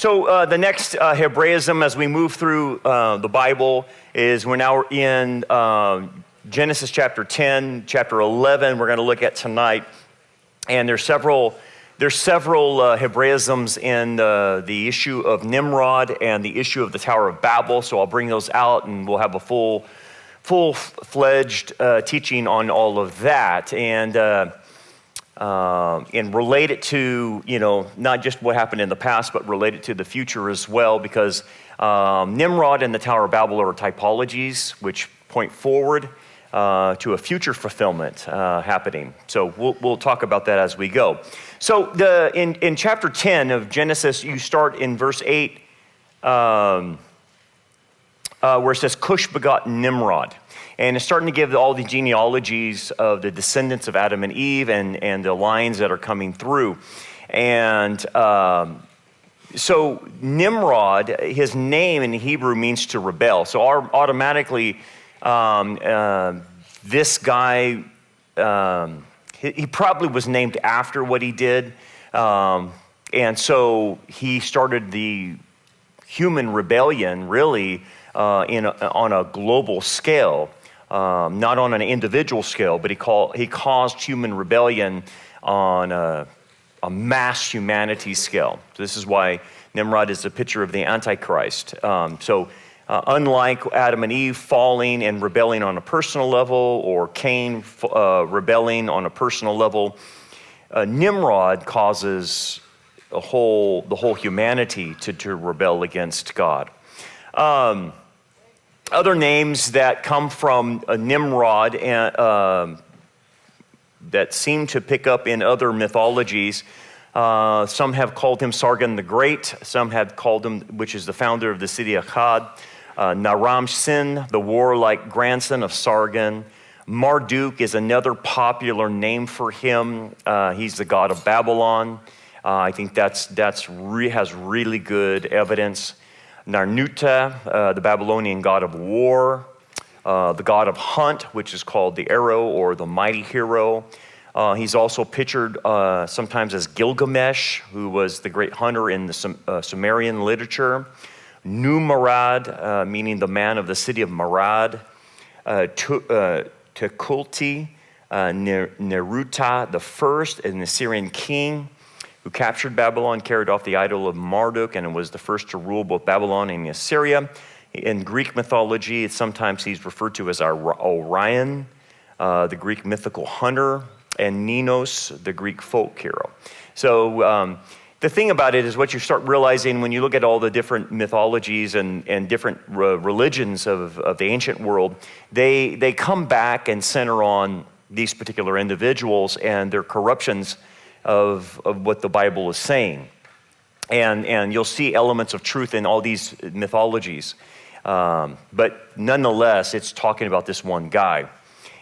So the next Hebraism as we move through the Bible is we're now in Genesis chapter 10, chapter 11 we're going to look at tonight. And there's several Hebraisms in the issue of Nimrod and the issue of the Tower of Babel. So I'll bring those out and we'll have a full-fledged teaching on all of that. And relate it to, not just what happened in the past, but relate it to the future as well, because Nimrod and the Tower of Babel are typologies which point forward to a future fulfillment happening. So we'll talk about that as we go. So in chapter 10 of Genesis, you start in verse 8, where it says, Cush begot Nimrod. And it's starting to give all the genealogies of the descendants of Adam and Eve and the lines that are coming through. And so Nimrod, his name in Hebrew means to rebel. So automatically, this guy, he probably was named after what he did. And so he started the human rebellion really on a global scale. Not on an individual scale, but he caused human rebellion on a mass humanity scale. So this is why Nimrod is a picture of the Antichrist. Unlike Adam and Eve falling and rebelling on a personal level, or Cain rebelling on a personal level, Nimrod causes the whole humanity to rebel against God. Other names that come from Nimrod and that seem to pick up in other mythologies, some have called him Sargon the Great, some have called him, which is the founder of the city of Akkad, Naram-Sin, the warlike grandson of Sargon. Marduk is another popular name for him. He's the god of Babylon. I think has really good evidence. Narnuta, the Babylonian god of war, the god of hunt, which is called the arrow or the mighty hero. He's also pictured sometimes as Gilgamesh, who was the great hunter in the Sumerian literature. Numarad, meaning the man of the city of Marad. Tekulti, Neruta the first, an Assyrian king who captured Babylon, carried off the idol of Marduk, and was the first to rule both Babylon and Assyria. In Greek mythology, sometimes he's referred to as Orion, the Greek mythical hunter, and Ninos, the Greek folk hero. So the thing about it is what you start realizing when you look at all the different mythologies and different religions of the ancient world, they come back and center on these particular individuals and their corruptions of what the Bible is saying. And you'll see elements of truth in all these mythologies. But nonetheless, it's talking about this one guy.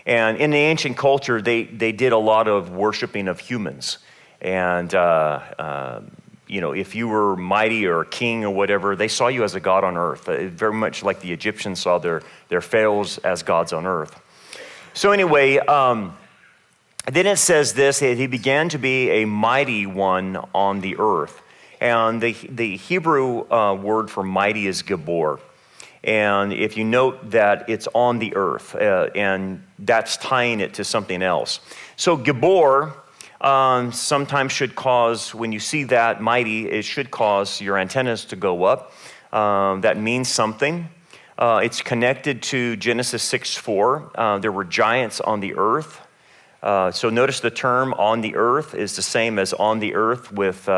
And in the ancient culture, they did a lot of worshiping of humans. And, if you were mighty or a king or whatever, they saw you as a god on earth, very much like the Egyptians saw their pharaohs as gods on earth. So anyway, then it says this, that he began to be a mighty one on the earth. And the Hebrew word for mighty is Gibor. And if you note that it's on the earth, and that's tying it to something else. So Gibor sometimes should cause, when you see that mighty, it should cause your antennas to go up. That means something. It's connected to Genesis 6:4. There were giants on the earth. So notice the term on the earth is the same as on the earth with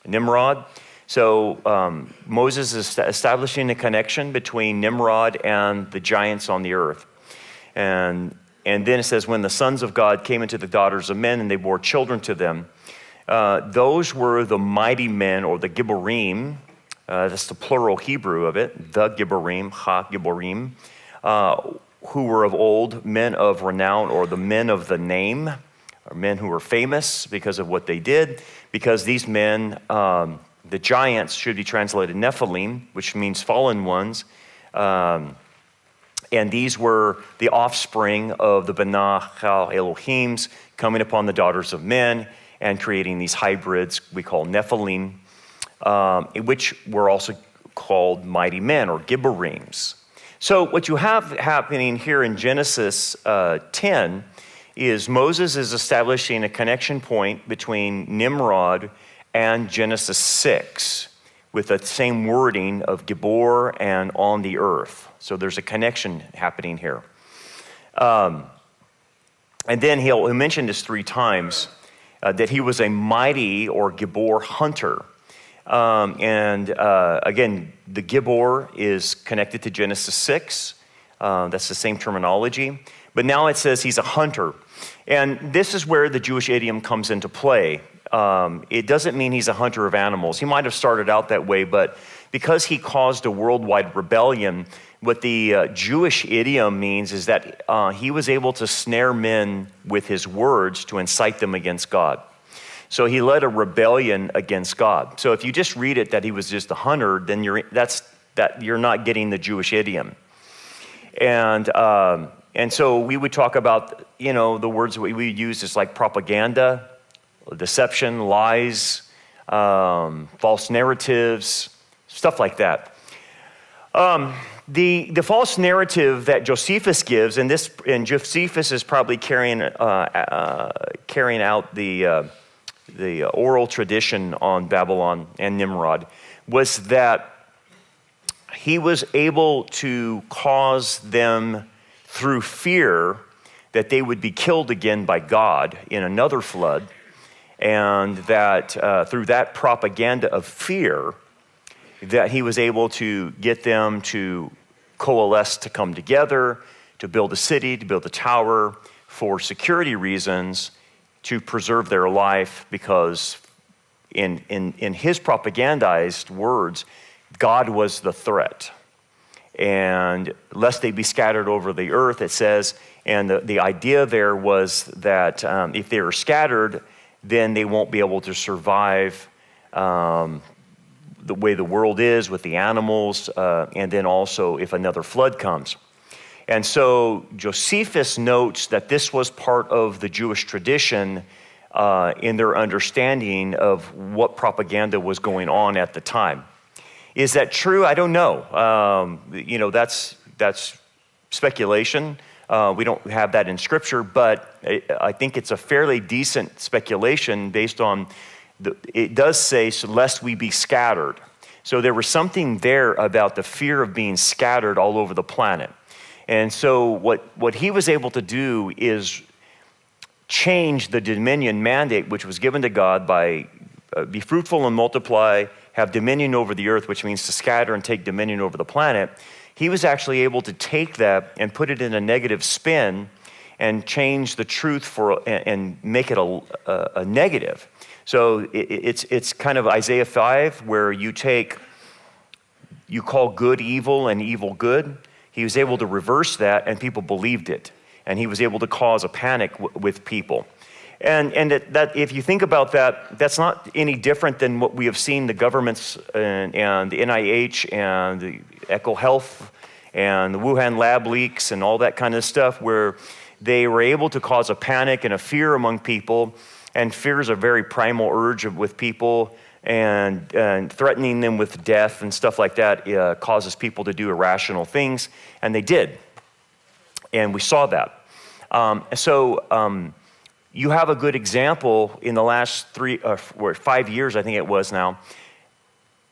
Nimrod. So Moses is establishing a connection between Nimrod and the giants on the earth. And then it says, when the sons of God came into the daughters of men and they bore children to them, those were the mighty men, or the Gibborim. That's the plural Hebrew of it, the Gibborim, ha-Gibborim, who were of old, men of renown, or the men of the name, or men who were famous because of what they did, because these men, the giants, should be translated Nephilim, which means fallen ones, and these were the offspring of the Bana Chal Elohims coming upon the daughters of men and creating these hybrids we call Nephilim. which were also called mighty men or Gibborems. So what you have happening here in Genesis 10 is Moses is establishing a connection point between Nimrod and Genesis 6 with the same wording of Gibor and on the earth. So there's a connection happening here. And then he'll mention this 3 times, that he was a mighty or Gibor hunter. Again, the Gibor is connected to Genesis 6. That's the same terminology. But now it says he's a hunter. And this is where the Jewish idiom comes into play. It doesn't mean he's a hunter of animals. He might have started out that way, but because he caused a worldwide rebellion, what the Jewish idiom means is that he was able to snare men with his words to incite them against God. So he led a rebellion against God. So if you just read it that he was just a hunter, then you're not getting the Jewish idiom. And so we would talk about, the words that we use is like propaganda, deception, lies, false narratives, stuff like that. The false narrative that Josephus gives, and Josephus is probably carrying out the oral tradition on Babylon and Nimrod, was that he was able to cause them through fear that they would be killed again by God in another flood, and that through that propaganda of fear, that he was able to get them to coalesce to come together, to build a city, to build a tower for security reasons, to preserve their life, because in his propagandized words, God was the threat. And lest they be scattered over the earth, it says, and the idea there was that if they are scattered, then they won't be able to survive the way the world is with the animals, and then also if another flood comes. And so Josephus notes that this was part of the Jewish tradition in their understanding of what propaganda was going on at the time. Is that true? I don't know. That's speculation. We don't have that in Scripture, but I think it's a fairly decent speculation based on, it does say, so lest we be scattered. So there was something there about the fear of being scattered all over the planet. And so what he was able to do is change the dominion mandate, which was given to God by be fruitful and multiply, have dominion over the earth, which means to scatter and take dominion over the planet. He was actually able to take that and put it in a negative spin and change the truth and make it a negative. So it's kind of Isaiah 5, where you call good evil and evil good. He was able to reverse that, and people believed it. And he was able to cause a panic with people. And that if you think about that, that's not any different than what we have seen the governments and the NIH and the Echo Health and the Wuhan lab leaks and all that kind of stuff, where they were able to cause a panic and a fear among people. And fear is a very primal urge with people, and threatening them with death and stuff like that causes people to do irrational things, and they did. And we saw that. You have a good example in the last 5 years, I think it was now.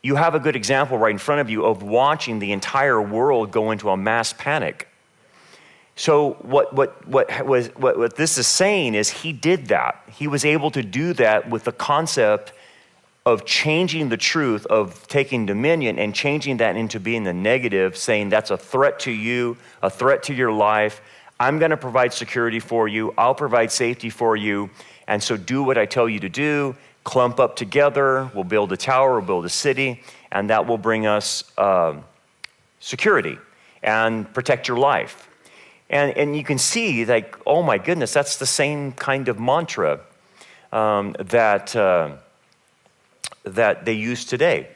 You have a good example right in front of you of watching the entire world go into a mass panic. So what this is saying is he did that. He was able to do that with the concept of changing the truth, of taking dominion and changing that into being the negative, saying that's a threat to you, a threat to your life. I'm going to provide security for you. I'll provide safety for you. And so do what I tell you to do. Clump up together. We'll build a tower. We'll build a city. And that will bring us security and protect your life. And you can see, like, oh my goodness, that's the same kind of mantra that they use today.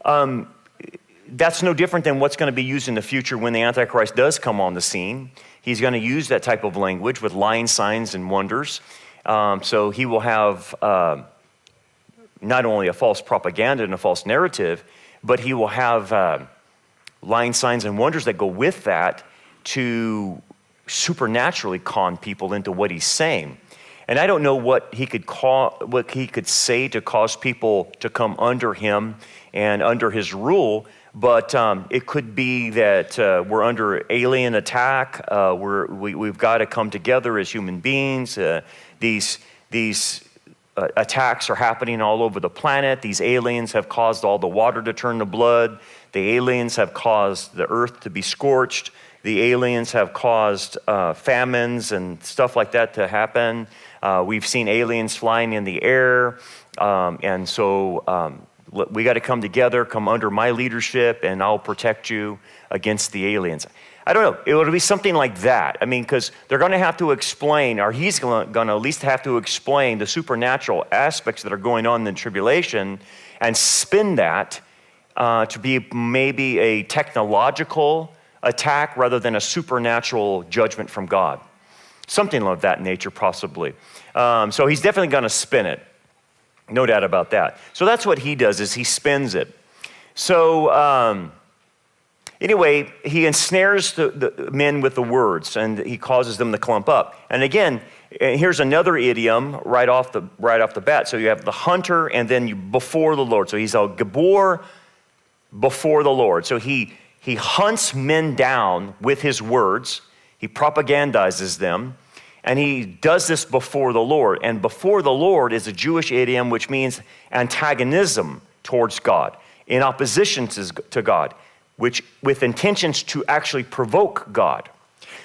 That's no different than what's going to be used in the future when the Antichrist does come on the scene. He's going to use that type of language with lying signs and wonders. So he will have not only a false propaganda and a false narrative, but he will have lying signs and wonders that go with that to supernaturally con people into what he's saying. And I don't know what he could say to cause people to come under him and under his rule, but it could be that we're under alien attack. We've got to come together as human beings. These attacks are happening all over the planet. These aliens have caused all the water to turn to blood. The aliens have caused the earth to be scorched. The aliens have caused famines and stuff like that to happen. We've seen aliens flying in the air. And so we got to come together, come under my leadership, and I'll protect you against the aliens. I don't know. It would be something like that. I mean, because they're going to have to explain, or he's going to at least have to explain the supernatural aspects that are going on in the tribulation and spin that to be maybe a technological attack rather than a supernatural judgment from God. Something of that nature, possibly. So he's definitely going to spin it. No doubt about that. So that's what he does, is he spins it. So anyway, he ensnares the men with the words, and he causes them to clump up. And again, here's another idiom right off the bat. So you have the hunter, and then you before the Lord. So he's a Gabor before the Lord. So he hunts men down with his words. He propagandizes them. And he does this before the Lord. And before the Lord is a Jewish idiom which means antagonism towards God, in opposition to God, which with intentions to actually provoke God,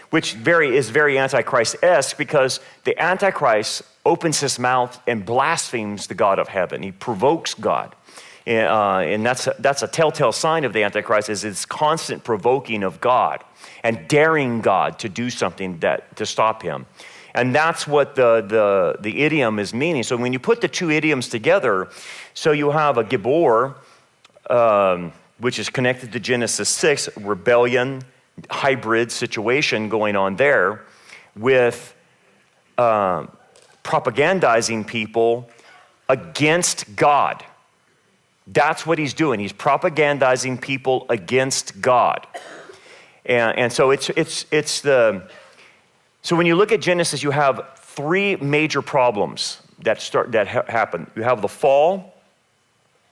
which is very Antichrist-esque, because the Antichrist opens his mouth and blasphemes the God of heaven. He provokes God. And that's a telltale sign of the Antichrist, is its constant provoking of God and daring God to do something to stop him. And that's what the idiom is meaning. So when you put the two idioms together, so you have a Gibor, which is connected to Genesis 6, rebellion, hybrid situation going on there, with propagandizing people against God. That's what he's doing. He's propagandizing people against God. And so so when you look at Genesis, you have three major problems that happen. You have the fall,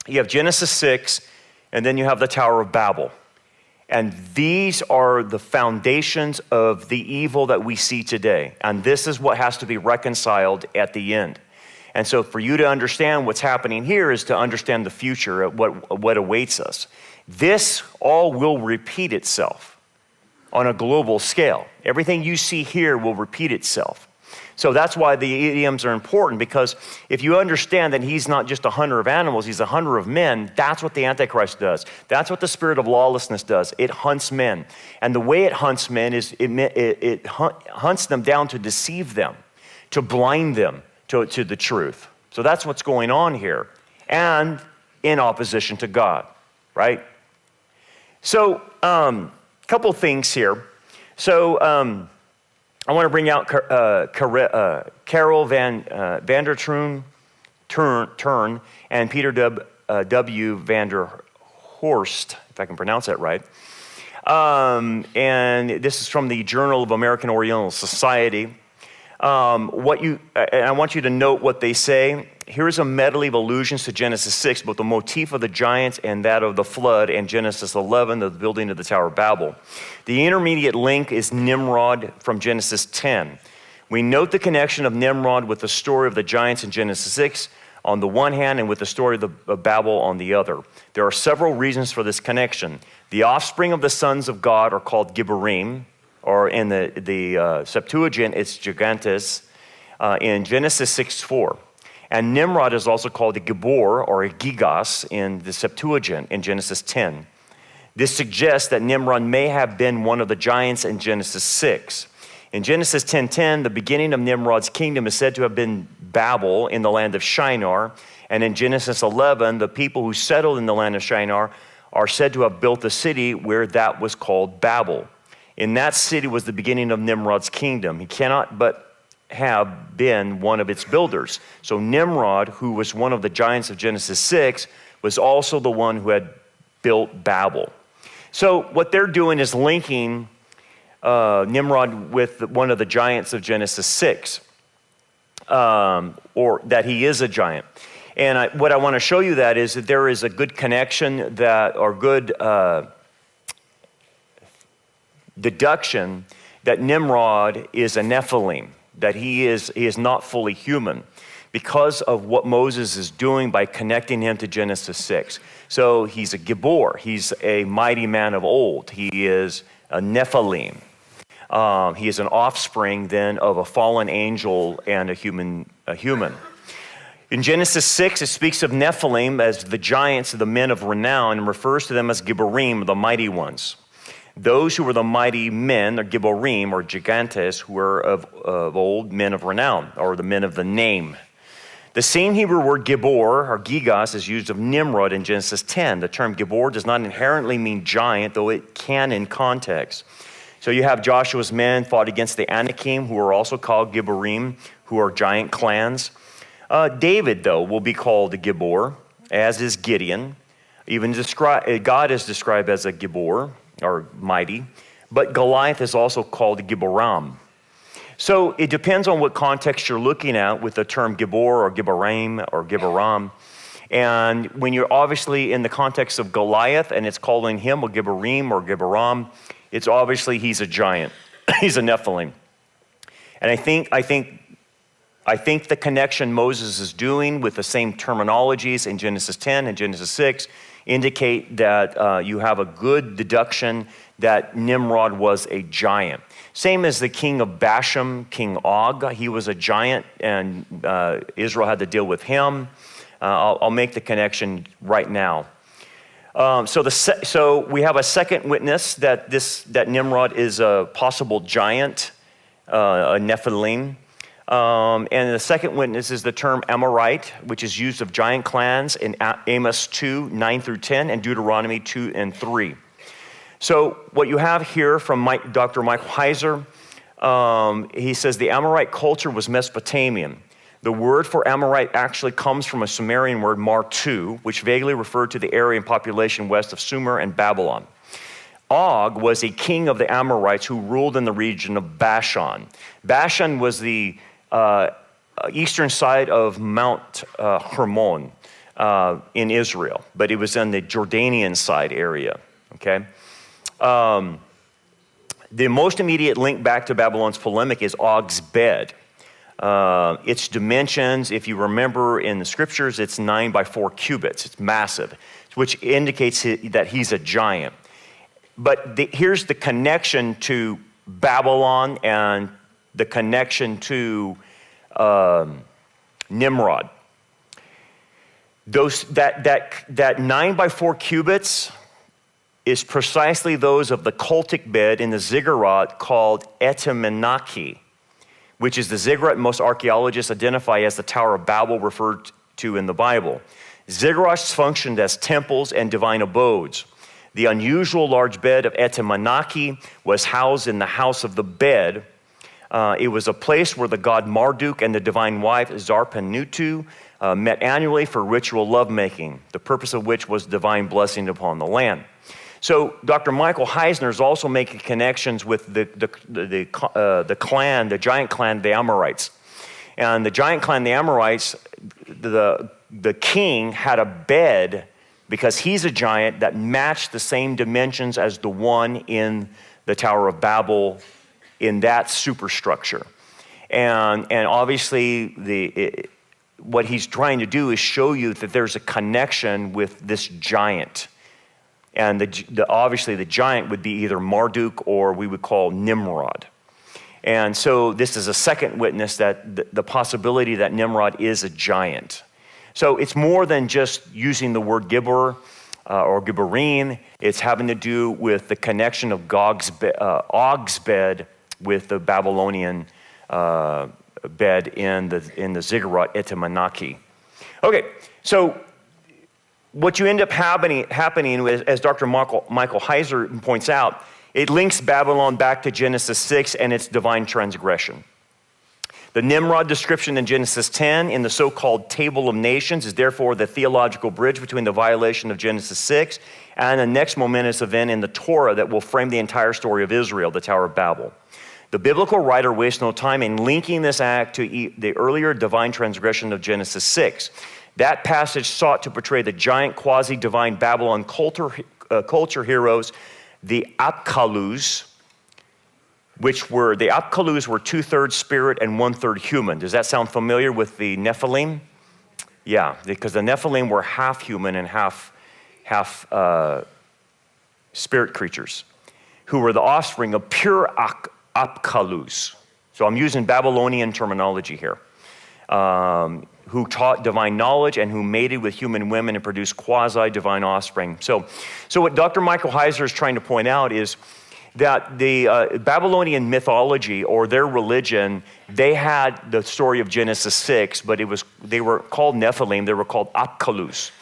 you have Genesis 6, and then you have the Tower of Babel. And these are the foundations of the evil that we see today. And this is what has to be reconciled at the end. And so for you to understand what's happening here is to understand the future, what awaits us. This all will repeat itself on a global scale. Everything you see here will repeat itself. So that's why the idioms are important, because if you understand that he's not just a hunter of animals, he's a hunter of men, that's what the Antichrist does. That's what the spirit of lawlessness does. It hunts men. And the way it hunts men is it hunts them down to deceive them, to blind them to the truth. So that's what's going on here, and in opposition to God, right? So, couple things here. So I want to bring out Carol Vander Turn and Peter W. Vander Horst, if I can pronounce that right. And this is from the Journal of American Oriental Society. And I want you to note what they say. Here's a medley of allusions to Genesis 6, both the motif of the giants and that of the flood, and Genesis 11, the building of the Tower of Babel. The intermediate link is Nimrod from Genesis 10. We note the connection of Nimrod with the story of the giants in Genesis 6 on the one hand, and with the story of Babel on the other. There are several reasons for this connection. The offspring of the sons of God are called Gibborim, or in the Septuagint, it's Gigantes, in Genesis 6:4. And Nimrod is also called a Gibor, or a Gigas, in the Septuagint, in Genesis 10. This suggests that Nimrod may have been one of the giants in Genesis 6. In Genesis 10:10, the beginning of Nimrod's kingdom is said to have been Babel in the land of Shinar. And in Genesis 11, the people who settled in the land of Shinar are said to have built a city where that was called Babel. In that city was the beginning of Nimrod's kingdom. He cannot but have been one of its builders. So Nimrod, who was one of the giants of Genesis 6, was also the one who had built Babel. So what they're doing is linking Nimrod with one of the giants of Genesis 6, or that he is a giant. And what I want to show you that is that there is a good connection or good deduction that Nimrod is a Nephilim, that he is not fully human because of what Moses is doing by connecting him to Genesis 6. So he's a Gibor, he's a mighty man of old, he is a Nephilim. He is an offspring then of a fallen angel and a human. In Genesis 6, it speaks of Nephilim as the giants, the men of renown, and refers to them as Gibborim, the mighty ones. Those who were the mighty men, or Gibborim, or gigantes, who were of old men of renown, or the men of the name. The same Hebrew word Gibor, or Gigas, is used of Nimrod in Genesis 10. The term Gibor does not inherently mean giant, though it can in context. So you have Joshua's men fought against the Anakim, who are also called Gibborim, who are giant clans. David, though, will be called a Gibor, as is Gideon. Even God is described as a Gibor, or mighty, but Goliath is also called Gibboram. So it depends on what context you're looking at with the term Gibor or Gibborim or Gibboram. And when you're obviously in the context of Goliath and it's calling him a Gibborim or Gibboram, it's obviously he's a giant. He's a Nephilim. And I think the connection Moses is doing with the same terminologies in Genesis 10 and Genesis 6 indicate that you have a good deduction that Nimrod was a giant. Same as the king of Bashan, King Og. He was a giant, and Israel had to deal with him. I'll make the connection right now. So we have a second witness that Nimrod is a possible giant, a Nephilim. And the second witness is the term Amorite, which is used of giant clans in Amos 2, 9 through 10, and Deuteronomy 2 and 3. So what you have here from Dr. Michael Heiser, he says the Amorite culture was Mesopotamian. The word for Amorite actually comes from a Sumerian word, Martu, which vaguely referred to the area and population west of Sumer and Babylon. Og was a king of the Amorites who ruled in the region of Bashan. Bashan was the eastern side of Mount Hermon in Israel, but it was on the Jordanian side area, okay? The most immediate link back to Babylon's polemic is Og's bed. Its dimensions, if you remember in the scriptures, it's 9 by 4 cubits. It's massive, which indicates that he's a giant. But here's the connection to Babylon and the connection to Nimrod. That 9 by 4 cubits is precisely those of the cultic bed in the ziggurat called Etemenaki, which is the ziggurat most archaeologists identify as the Tower of Babel referred to in the Bible. Ziggurats functioned as temples and divine abodes. The unusual large bed of Etemenaki was housed in the house of the bed. It was a place where the god Marduk and the divine wife Zarpanutu met annually for ritual lovemaking, the purpose of which was divine blessing upon the land. So Dr. Michael Heisner is also making connections with the clan, the giant clan, the Amorites. And the giant clan, the Amorites, the king had a bed because he's a giant that matched the same dimensions as the one in the Tower of Babel in that superstructure. And obviously what he's trying to do is show you that there's a connection with this giant. And obviously the giant would be either Marduk or we would call Nimrod. And so this is a second witness that the possibility that Nimrod is a giant. So it's more than just using the word Gibor or Gibborim. It's having to do with the connection of Og's bed with the Babylonian bed in the ziggurat Etemenaki. Okay, so what you end up happening as Dr. Michael Heiser points out, it links Babylon back to Genesis 6 and its divine transgression. The Nimrod description in Genesis 10 in the so-called Table of Nations is therefore the theological bridge between the violation of Genesis 6 and the next momentous event in the Torah that will frame the entire story of Israel, the Tower of Babel. The biblical writer wastes no time in linking this act to the earlier divine transgression of Genesis 6. That passage sought to portray the giant quasi-divine Babylon culture heroes, the Apkalus, which were, the Apkalus were 2/3 spirit and 1/3 human. Does that sound familiar with the Nephilim? Yeah, because the Nephilim were half human and half spirit creatures, who were the offspring of pure Apkalus. So I'm using Babylonian terminology here. Who taught divine knowledge and who mated with human women and produced quasi-divine offspring. So what Dr. Michael Heiser is trying to point out is that the Babylonian mythology or their religion, they had the story of Genesis 6, but they were called Nephilim, they were called Apkalus.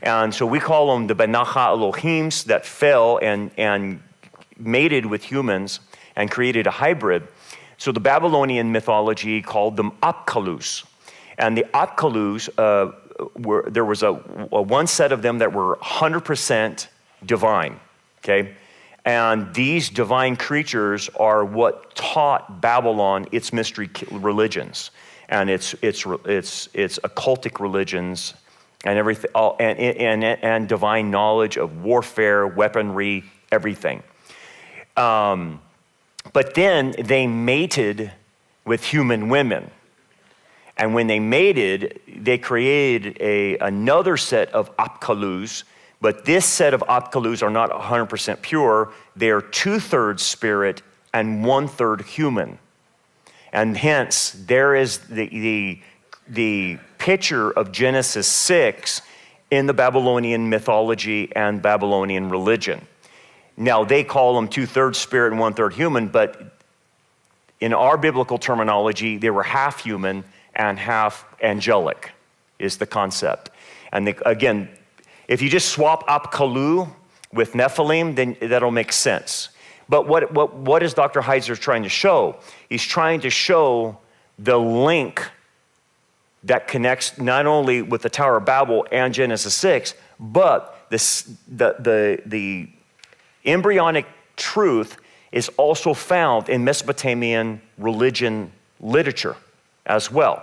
And so we call them the Benacha Elohims that fell and mated with humans and created a hybrid. So the Babylonian mythology called them Apkalus. And the Apkalus, there was a one set of them that were 100% divine, okay? And these divine creatures are what taught Babylon its mystery religions and its occultic religions and everything, and divine knowledge of warfare, weaponry, everything. But then they mated with human women. And when they mated, they created another set of Apkalus, but this set of Apkalus are not 100% pure. They are 2/3 spirit and 1/3 human. And hence, there is the picture of Genesis 6 in the Babylonian mythology and Babylonian religion. Now, they call them 2/3 spirit and 1/3 human, but in our biblical terminology, they were half human and half angelic is the concept. And again, if you just swap Apkalu with Nephilim, then that'll make sense. But what is Dr. Heiser trying to show? He's trying to show the link that connects not only with the Tower of Babel and Genesis 6, but the embryonic truth is also found in Mesopotamian religion literature as well.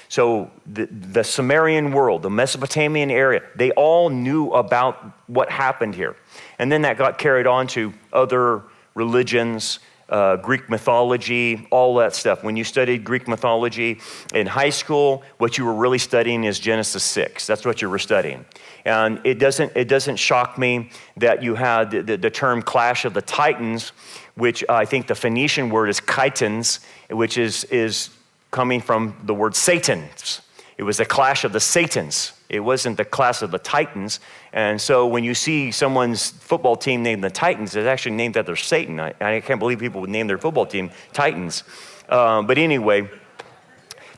So the Sumerian world, the Mesopotamian area, they all knew about what happened here. And then that got carried on to other religions, Greek mythology, all that stuff. When you studied Greek mythology in high school, what you were really studying is Genesis 6. That's what you were studying. And it doesn't shock me that you had the term clash of the titans, which I think the Phoenician word is chitons, which is coming from the word Satans. It was a clash of the Satans. It wasn't the clash of the Titans. And so when you see someone's football team named the Titans, it's actually named after Satan. I can't believe people would name their football team Titans. But anyway,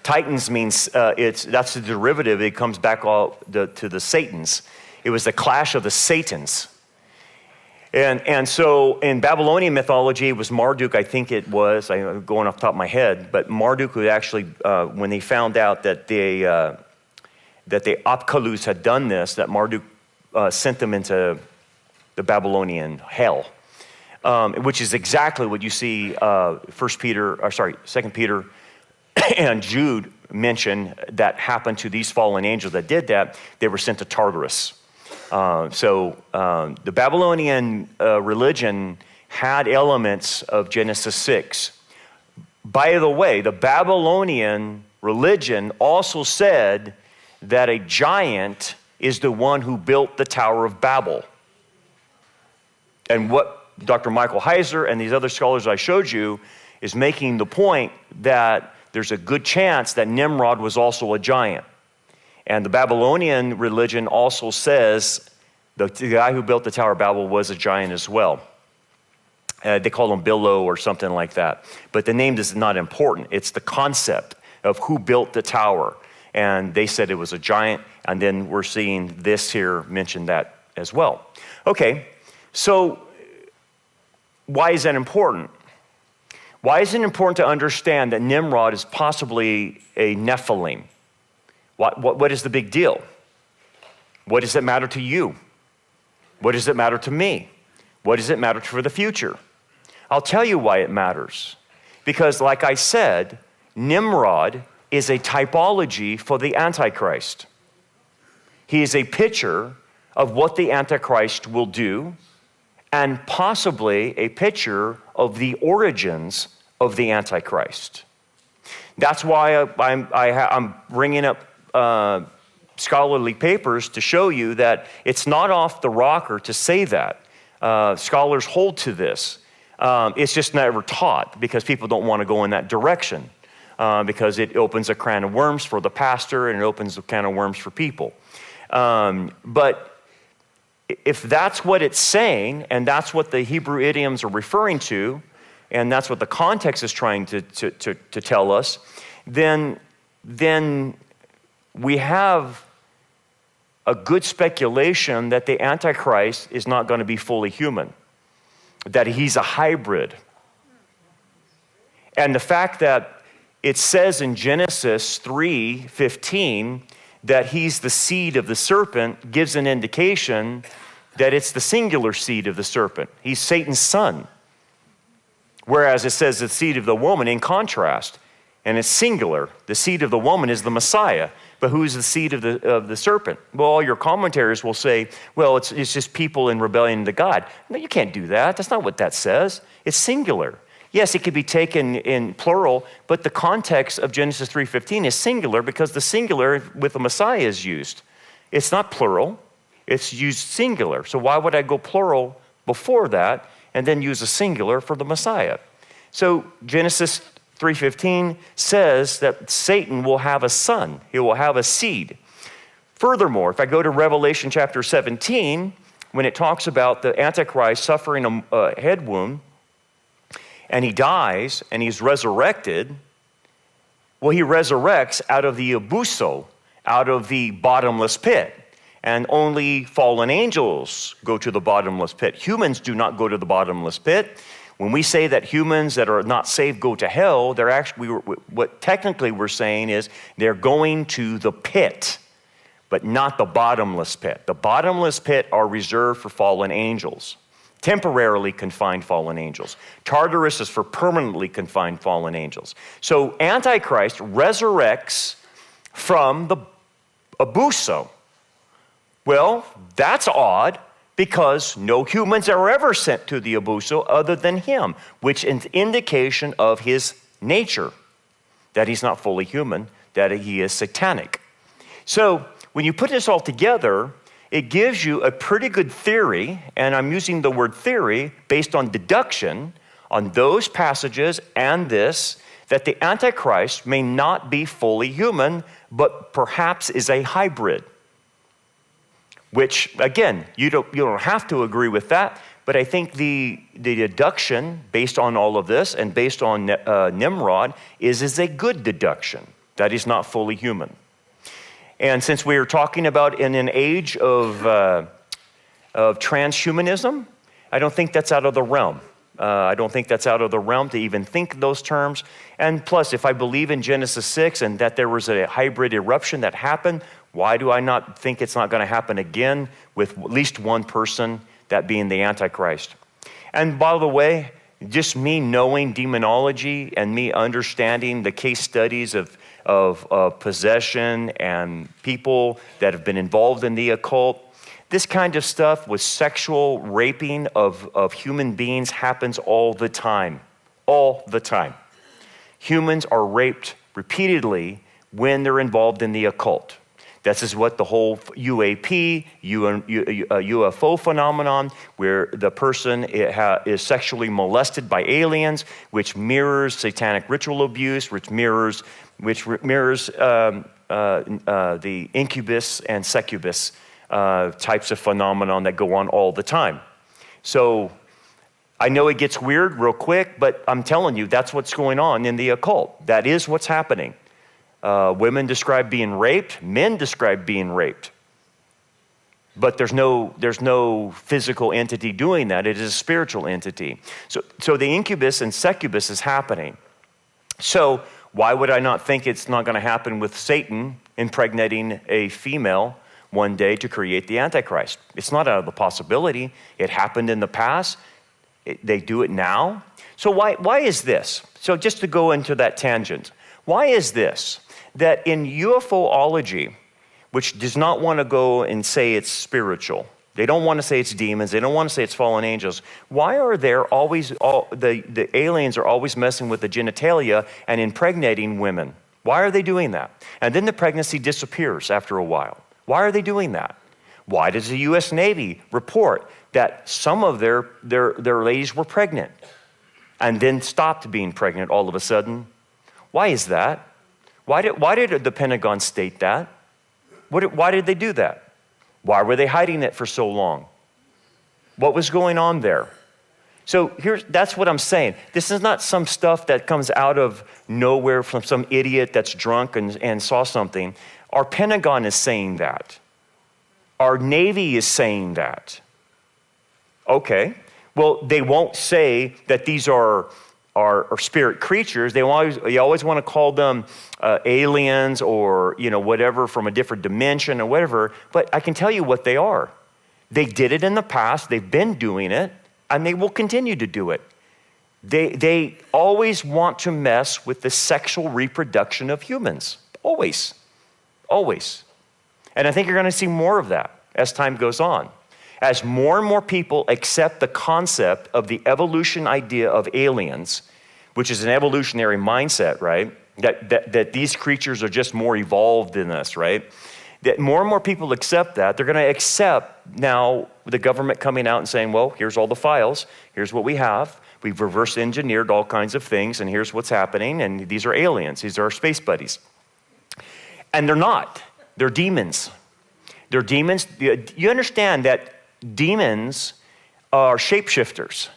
Titans means, that's the derivative. It comes back to the Satans. It was the clash of the Satans. And so in Babylonian mythology, it was Marduk, I think it was, I'm going off the top of my head, but Marduk would actually, when they found out that the Apkalus had done this, that Marduk sent them into the Babylonian hell, which is exactly what you see 2 Peter and Jude mention that happened to these fallen angels that did that. They were sent to Tartarus. So the Babylonian religion had elements of Genesis 6. By the way, the Babylonian religion also said that a giant is the one who built the Tower of Babel. And what Dr. Michael Heiser and these other scholars I showed you is making the point that there's a good chance that Nimrod was also a giant. And the Babylonian religion also says the guy who built the Tower of Babel was a giant as well. They call him Billo or something like that. But the name is not important. It's the concept of who built the tower. And they said it was a giant. And then we're seeing this here mention that as well. Okay, so why is that important? Why is it important to understand that Nimrod is possibly a Nephilim? What is the big deal? What does it matter to you? What does it matter to me? What does it matter for the future? I'll tell you why it matters. Because like I said, Nimrod is a typology for the Antichrist. He is a picture of what the Antichrist will do, and possibly a picture of the origins of the Antichrist. That's why I'm bringing up scholarly papers to show you that it's not off the rocker to say that. Scholars hold to this. It's just never taught because people don't want to go in that direction because it opens a can of worms for the pastor and it opens a can of worms for people. But if that's what it's saying, and that's what the Hebrew idioms are referring to, and that's what the context is trying to tell us, then we have a good speculation that the Antichrist is not going to be fully human, that he's a hybrid. And the fact that it says in Genesis 3:15 that he's the seed of the serpent gives an indication that it's the singular seed of the serpent. He's Satan's son. Whereas it says the seed of the woman in contrast, and it's singular. The seed of the woman is the Messiah. But who's the seed of the serpent? Well, all your commentators will say, well, it's just people in rebellion to God. No, you can't do that. That's not what that says. It's singular. Yes, it could be taken in plural, but the context of Genesis 3:15 is singular because the singular with the Messiah is used. It's not plural. It's used singular. So why would I go plural before that and then use a singular for the Messiah? So Genesis 3:15 says that Satan will have a son. He will have a seed. Furthermore, if I go to Revelation chapter 17, when it talks about the Antichrist suffering a head wound, and he dies, and he's resurrected, well, he resurrects out of the abuso, out of the bottomless pit. And only fallen angels go to the bottomless pit. Humans do not go to the bottomless pit. When we say that humans that are not saved go to hell, they're actually, what technically we're saying is they're going to the pit, but not the bottomless pit. The bottomless pit are reserved for fallen angels. Temporarily confined fallen angels. Tartarus is for permanently confined fallen angels. So Antichrist resurrects from the abuso. Well, that's odd because no humans are ever sent to the abuso other than him, which is an indication of his nature, that he's not fully human, that he is satanic. So when you put this all together, it gives you a pretty good theory, and I'm using the word theory based on deduction on those passages and this, that the Antichrist may not be fully human, but perhaps is a hybrid. Which, again, you don't have to agree with that, but I think the deduction based on all of this and based on Nimrod is a good deduction, that he's not fully human. And since we are talking about in an age of transhumanism, I don't think that's out of the realm. I don't think that's out of the realm to even think those terms. And plus, if I believe in Genesis 6 and that there was a hybrid eruption that happened, why do I not think it's not going to happen again with at least one person, that being the Antichrist? And by the way, just me knowing demonology and me understanding the case studies of possession and people that have been involved in the occult, this kind of stuff with sexual raping of human beings happens all the time. All the time. Humans are raped repeatedly when they're involved in the occult. This is what the whole UAP, UFO phenomenon, where the person is sexually molested by aliens, which mirrors satanic ritual abuse, which mirrors the incubus and succubus types of phenomenon that go on all the time. So I know it gets weird real quick, but I'm telling you, that's what's going on in the occult. That is what's happening. Women describe being raped. Men describe being raped. but there's no physical entity doing that. It is a spiritual entity. So the incubus and succubus is happening. So why would I not think it's not going to happen with Satan impregnating a female one day to create the Antichrist? It's not out of the possibility. It happened in the past. They do it now. So why is this? So just to go into that tangent, why is this? That in UFOlogy, which does not want to go and say it's spiritual, they don't want to say it's demons, they don't want to say it's fallen angels, why are there always, the aliens are always messing with the genitalia and impregnating women? Why are they doing that? And then the pregnancy disappears after a while. Why are they doing that? Why does the U.S. Navy report that some of their ladies were pregnant and then stopped being pregnant all of a sudden? Why is that? Why did the Pentagon state that? Why did they do that? Why were they hiding it for so long? What was going on there? So that's what I'm saying. This is not some stuff that comes out of nowhere from some idiot that's drunk and saw something. Our Pentagon is saying that. Our Navy is saying that. Okay. Well, they won't say that these are spirit creatures. They always want to call them aliens or whatever from a different dimension or whatever. But I can tell you what they are. They did it in the past. They've been doing it, and they will continue to do it. They always want to mess with the sexual reproduction of humans. Always. Always. And I think you're going to see more of that as time goes on. As more and more people accept the concept of the evolution idea of aliens, which is an evolutionary mindset, right? That these creatures are just more evolved than us, right? That more and more people accept that, they're going to accept now the government coming out and saying, well, here's all the files, here's what we have, we've reverse engineered all kinds of things, and here's what's happening, and these are aliens, these are our space buddies. And they're not, they're demons. They're demons. You understand that demons are shapeshifters.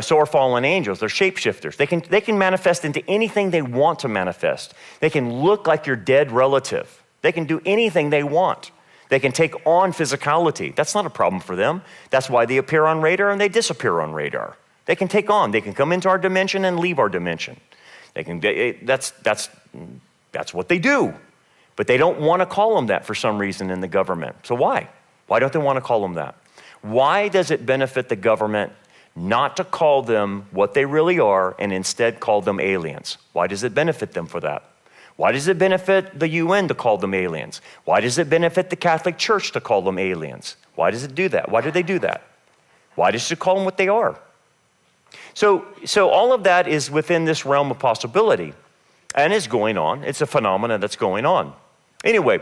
So are fallen angels. They're shapeshifters. They can manifest into anything they want to manifest. They can look like your dead relative. They can do anything they want. They can take on physicality. That's not a problem for them. That's why they appear on radar and they disappear on radar. They can take on. They can come into our dimension and leave our dimension. That's what they do. But they don't want to call them that for some reason in the government. So why? Why don't they want to call them that? Why does it benefit the government not to call them what they really are and instead call them aliens? Why does it benefit them for that? Why does it benefit the UN to call them aliens? Why does it benefit the Catholic Church to call them aliens? Why does it do that? Why do they do that? Why does it call them what they are? So all of that is within this realm of possibility and is going on. It's a phenomenon that's going on. Anyway,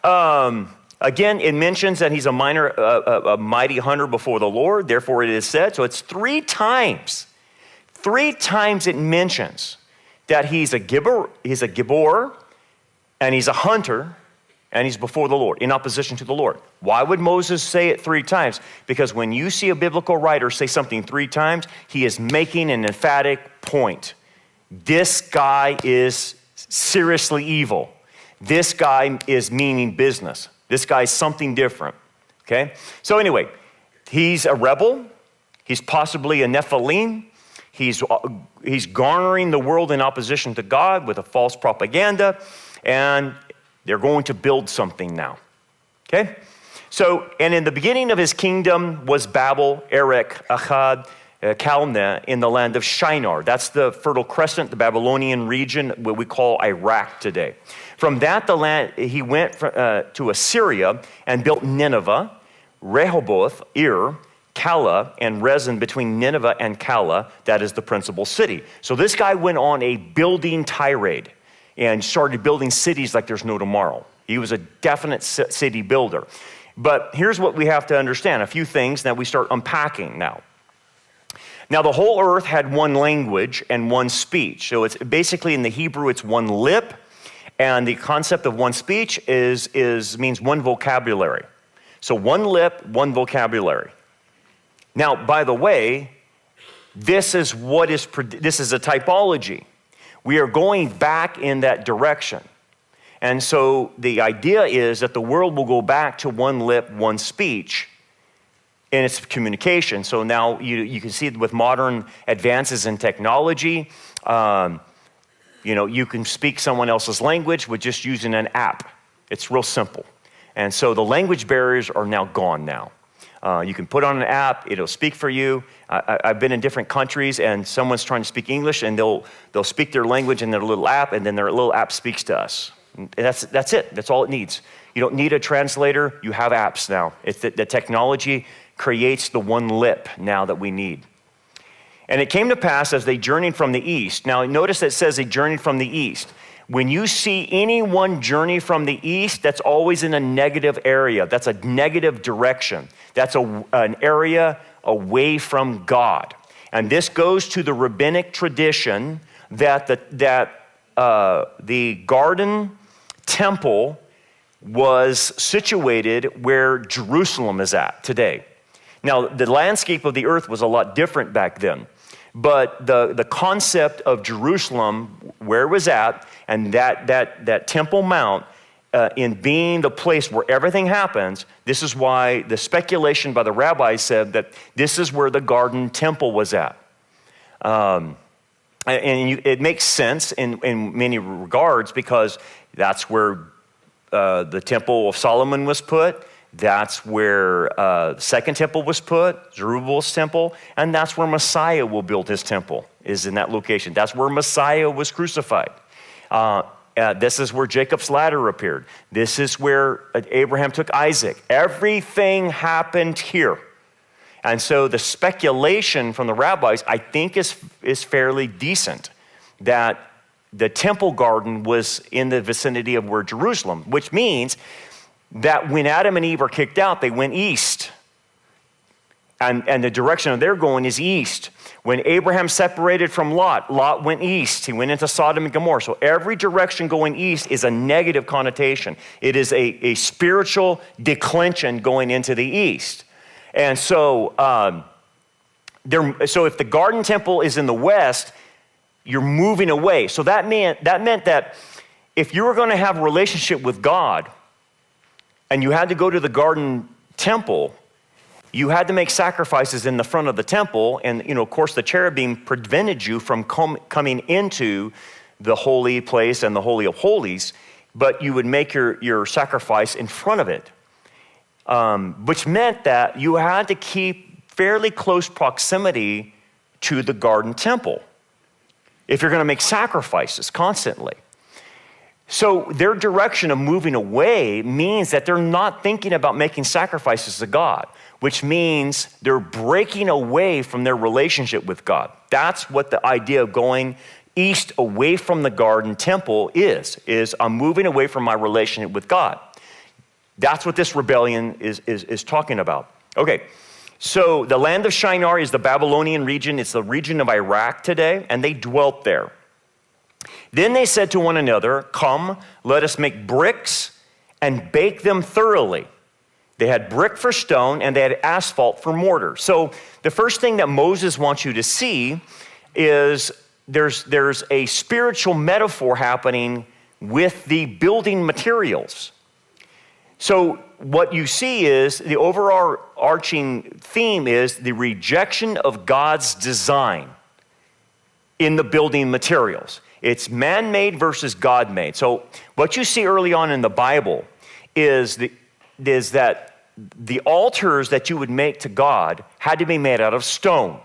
again, it mentions that he's a mighty hunter before the Lord. Therefore, it is said. So it's 3 times. 3 times it mentions that he's a gibor, and he's a hunter, and he's before the Lord, in opposition to the Lord. Why would Moses say it 3 times? Because when you see a biblical writer say something 3 times, he is making an emphatic point. This guy is seriously evil. This guy is meaning business. This guy's something different, okay? So anyway, he's a rebel. He's possibly a Nephilim. He's garnering the world in opposition to God with a false propaganda, and they're going to build something now, okay? So, and in the beginning of his kingdom was Babel, Erech, Akkad, Calneh in the land of Shinar. That's the Fertile Crescent, the Babylonian region, what we call Iraq today. From that, the land he went to Assyria and built Nineveh, Rehoboth, Ir, Calah, and Rezin between Nineveh and Calah. That is the principal city. So this guy went on a building tirade and started building cities like there's no tomorrow. He was a definite city builder. But here's what we have to understand, a few things that we start unpacking now. Now, the whole earth had one language and one speech. So it's basically in the Hebrew, it's one lip. And the concept of one speech means one vocabulary. So one lip, one vocabulary. Now, by the way, this is a typology. We are going back in that direction. And so the idea is that the world will go back to one lip, one speech in its communication. So now you can see with modern advances in technology, you can speak someone else's language with just using an app. It's real simple. And so the language barriers are now gone now. You can put on an app, it'll speak for you. I've been in different countries and someone's trying to speak English and they'll speak their language in their little app and then their little app speaks to us. And that's it, that's all it needs. You don't need a translator, you have apps now. It's the technology creates the one lip now that we need. And it came to pass as they journeyed from the east. Now notice that it says they journeyed from the east. When you see anyone journey from the east, that's always in a negative area. That's a negative direction. That's an area away from God. And this goes to the rabbinic tradition that the garden temple was situated where Jerusalem is at today. Now, the landscape of the earth was a lot different back then. But the concept of Jerusalem, where it was at, and that Temple Mount, in being the place where everything happens, this is why the speculation by the rabbis said that this is where the garden temple was at. It makes sense in many regards because that's where the Temple of Solomon was put. That's where the second temple was put, Zerubbabel's temple, and that's where Messiah will build his temple, is in that location. That's where Messiah was crucified. This is where Jacob's ladder appeared. This is where Abraham took Isaac. Everything happened here. And so the speculation from the rabbis, I think, is fairly decent, that the temple garden was in the vicinity of where Jerusalem, which means that when Adam and Eve are kicked out, they went east. And the direction of their going is east. When Abraham separated from Lot, Lot went east. He went into Sodom and Gomorrah. So every direction going east is a negative connotation. It is a spiritual declension going into the east. And so, so if the garden temple is in the west, you're moving away. So that meant that if you were going to have a relationship with God, and you had to go to the garden temple, you had to make sacrifices in the front of the temple. And, of course, the cherubim prevented you from coming into the holy place and the Holy of Holies, but you would make your sacrifice in front of it, which meant that you had to keep fairly close proximity to the garden temple if you're going to make sacrifices constantly. So their direction of moving away means that they're not thinking about making sacrifices to God, which means they're breaking away from their relationship with God. That's what the idea of going east away from the garden temple is I'm moving away from my relationship with God. That's what this rebellion is talking about. Okay, so the land of Shinar is the Babylonian region. It's the region of Iraq today, and they dwelt there. Then they said to one another, "Come, let us make bricks and bake them thoroughly." They had brick for stone and they had asphalt for mortar. So the first thing that Moses wants you to see is there's a spiritual metaphor happening with the building materials. So what you see is the overarching theme is the rejection of God's design in the building materials. It's man-made versus God-made. So what you see early on in the Bible is that the altars that you would make to God had to be made out of stone.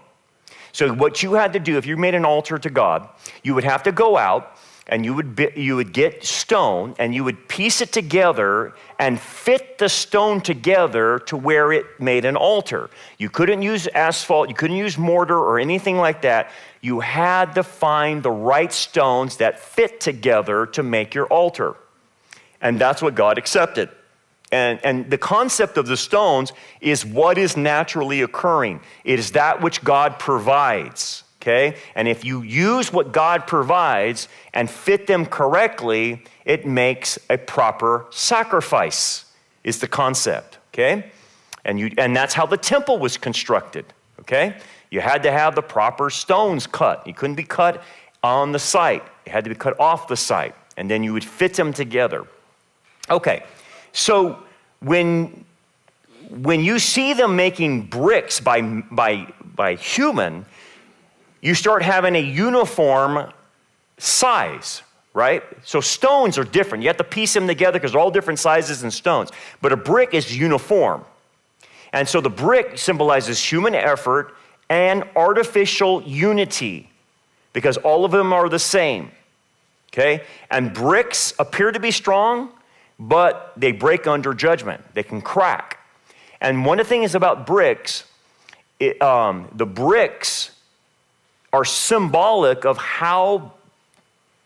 So what you had to do, if you made an altar to God, you would have to go out and you would get stone and you would piece it together and fit the stone together to where it made an altar. You couldn't use asphalt, you couldn't use mortar or anything like that. You had to find the right stones that fit together to make your altar. And that's what God accepted. And the concept of the stones is what is naturally occurring. It is that which God provides, okay? And if you use what God provides and fit them correctly, it makes a proper sacrifice, is the concept, okay? And that's how the temple was constructed, okay? You had to have the proper stones cut. You couldn't be cut on the site. It had to be cut off the site. and then you would fit them together. Okay, so when you see them making bricks by human, you start having a uniform size, right? So stones are different. You have to piece them together because they're all different sizes and stones. But a brick is uniform. And so the brick symbolizes human effort and artificial unity because all of them are the same, okay? And bricks appear to be strong, but they break under judgment. They can crack. And one of the things about bricks, the bricks are symbolic of how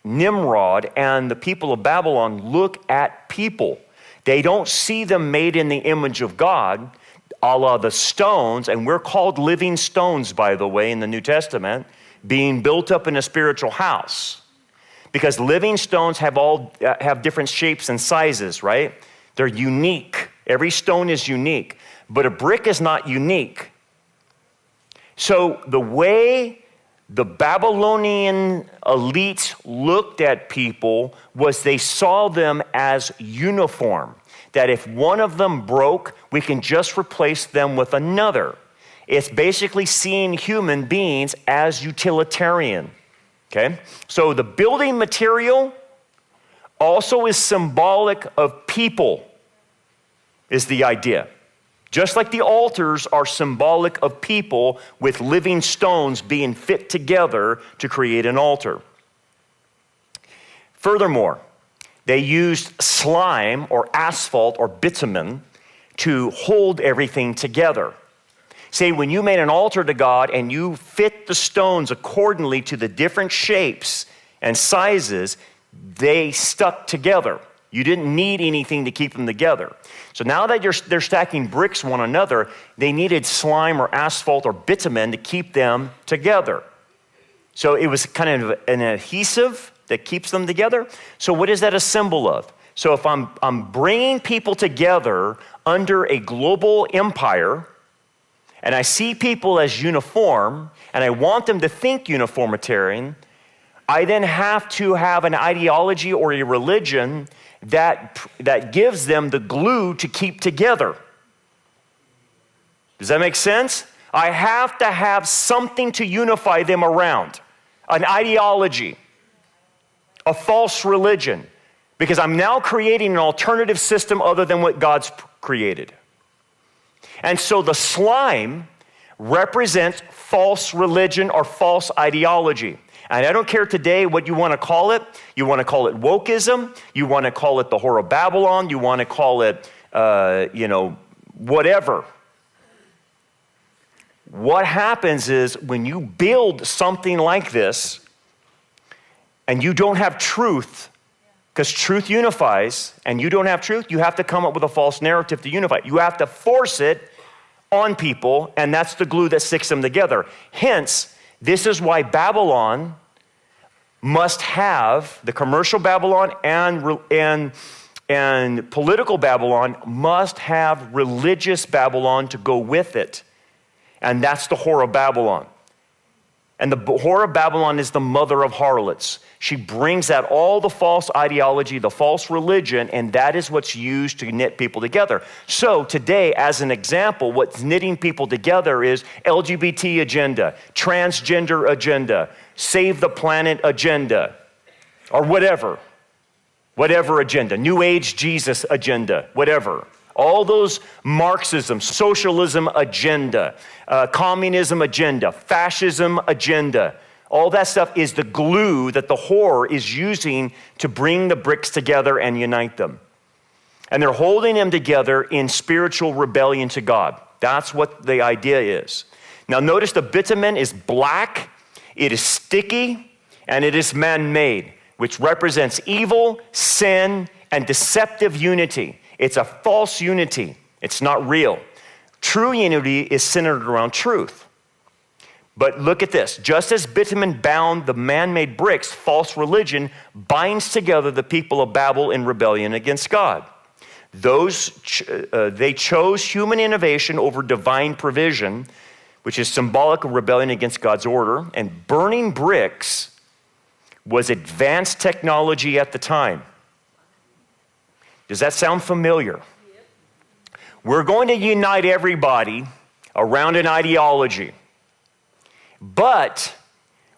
Nimrod and the people of Babylon look at people. They don't see them made in the image of God, a la the stones, and we're called living stones, by the way, in the New Testament, being built up in a spiritual house. Because living stones have different shapes and sizes, right? They're unique. Every stone is unique, but a brick is not unique. So the way the Babylonian elites looked at people was they saw them as uniform. That if one of them broke, we can just replace them with another. It's basically seeing human beings as utilitarian, okay? So the building material also is symbolic of people, is the idea. Just like the altars are symbolic of people with living stones being fit together to create an altar. Furthermore, they used slime or asphalt or bitumen to hold everything together. Say, when you made an altar to God and you fit the stones accordingly to the different shapes and sizes, they stuck together. You didn't need anything to keep them together. So now that they're stacking bricks one another, they needed slime or asphalt or bitumen to keep them together. So it was kind of an adhesive that keeps them together. So what is that a symbol of? So if I'm bringing people together under a global empire, and I see people as uniform, and I want them to think uniformitarian, I then have to have an ideology or a religion that gives them the glue to keep together. Does that make sense? I have to have something to unify them around, an ideology, a false religion, because I'm now creating an alternative system other than what God's created. And so the slime represents false religion or false ideology. And I don't care today what you want to call it. You want to call it wokeism. You want to call it the Whore of Babylon. You want to call it, whatever. What happens is when you build something like this and you don't have truth, because truth unifies, and you don't have truth, you have to come up with a false narrative to unify. You have to force it on people, and that's the glue that sticks them together. Hence, this is why Babylon must have, the commercial Babylon and political Babylon must have religious Babylon to go with it. And that's the Whore of Babylon. And the Whore of Babylon is the mother of harlots. She brings out all the false ideology, the false religion, and that is what's used to knit people together. So today, as an example, what's knitting people together is LGBT agenda, transgender agenda, save the planet agenda, or whatever agenda, New Age Jesus agenda, whatever. All those Marxism, socialism agenda, communism agenda, fascism agenda, all that stuff is the glue that the whore is using to bring the bricks together and unite them. And they're holding them together in spiritual rebellion to God. That's what the idea is. Now notice the bitumen is black, it is sticky, and it is man-made, which represents evil, sin, and deceptive unity. It's a false unity. It's not real. True unity is centered around truth. But look at this. Just as bitumen bound the man-made bricks, false religion binds together the people of Babel in rebellion against God. They chose human innovation over divine provision, which is symbolic of rebellion against God's order, and burning bricks was advanced technology at the time. Does that sound familiar? Yep. We're going to unite everybody around an ideology, but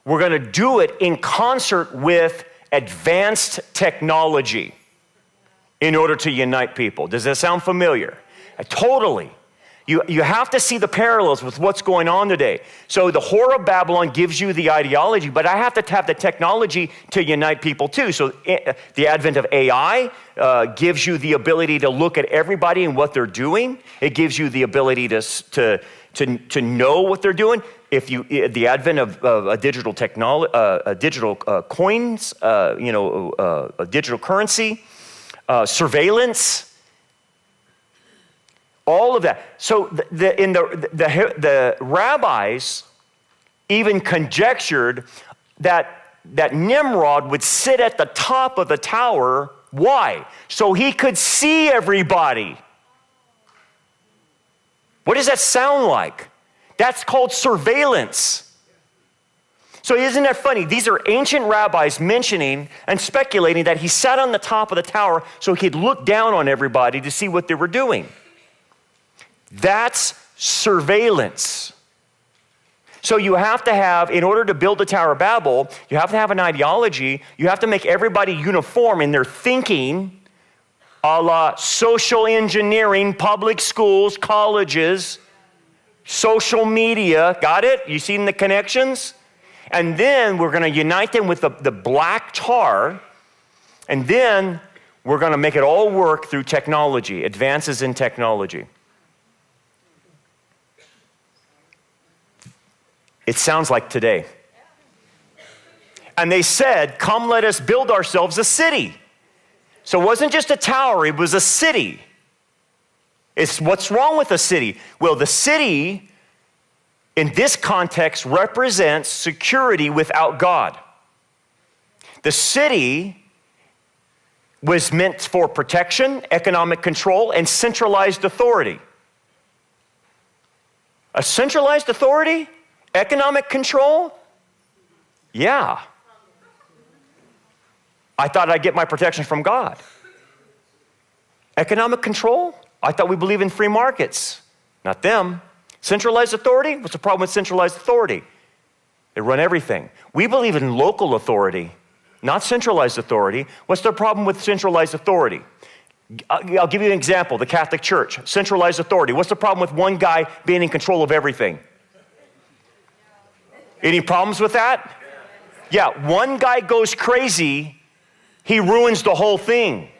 we're going to do it in concert with advanced technology in order to unite people. Does that sound familiar? Totally. You have to see the parallels with what's going on today. So the Whore of Babylon gives you the ideology, but I have to have the technology to unite people too. So the advent of AI gives you the ability to look at everybody and what they're doing. It gives you the ability to know what they're doing. The advent of a digital digital coins, a digital currency, surveillance. All of that. So the rabbis even conjectured that Nimrod would sit at the top of the tower. Why? So he could see everybody. What does that sound like? That's called surveillance. So isn't that funny? These are ancient rabbis mentioning and speculating that he sat on the top of the tower so he could look down on everybody to see what they were doing. That's surveillance. So you have to have, in order to build the Tower of Babel, you have to have an ideology. You have to make everybody uniform in their thinking, a la social engineering, public schools, colleges, social media. Got it? You seen the connections? And then we're going to unite them with the black tar, and then we're going to make it all work through technology, advances in technology. It sounds like today. And they said, come let us build ourselves a city. So it wasn't just a tower, it was a city. It's what's wrong with a city? Well, the city, in this context, represents security without God. The city was meant for protection, economic control, and centralized authority. A centralized authority? Economic control? Yeah. I thought I'd get my protection from God. Economic control? I thought we believe in free markets. Not them. Centralized authority? What's the problem with centralized authority? They run everything. We believe in local authority, not centralized authority. What's the problem with centralized authority? I'll give you an example. The Catholic Church, centralized authority. What's the problem with one guy being in control of everything? Any problems with that? Yeah, one guy goes crazy, he ruins the whole thing.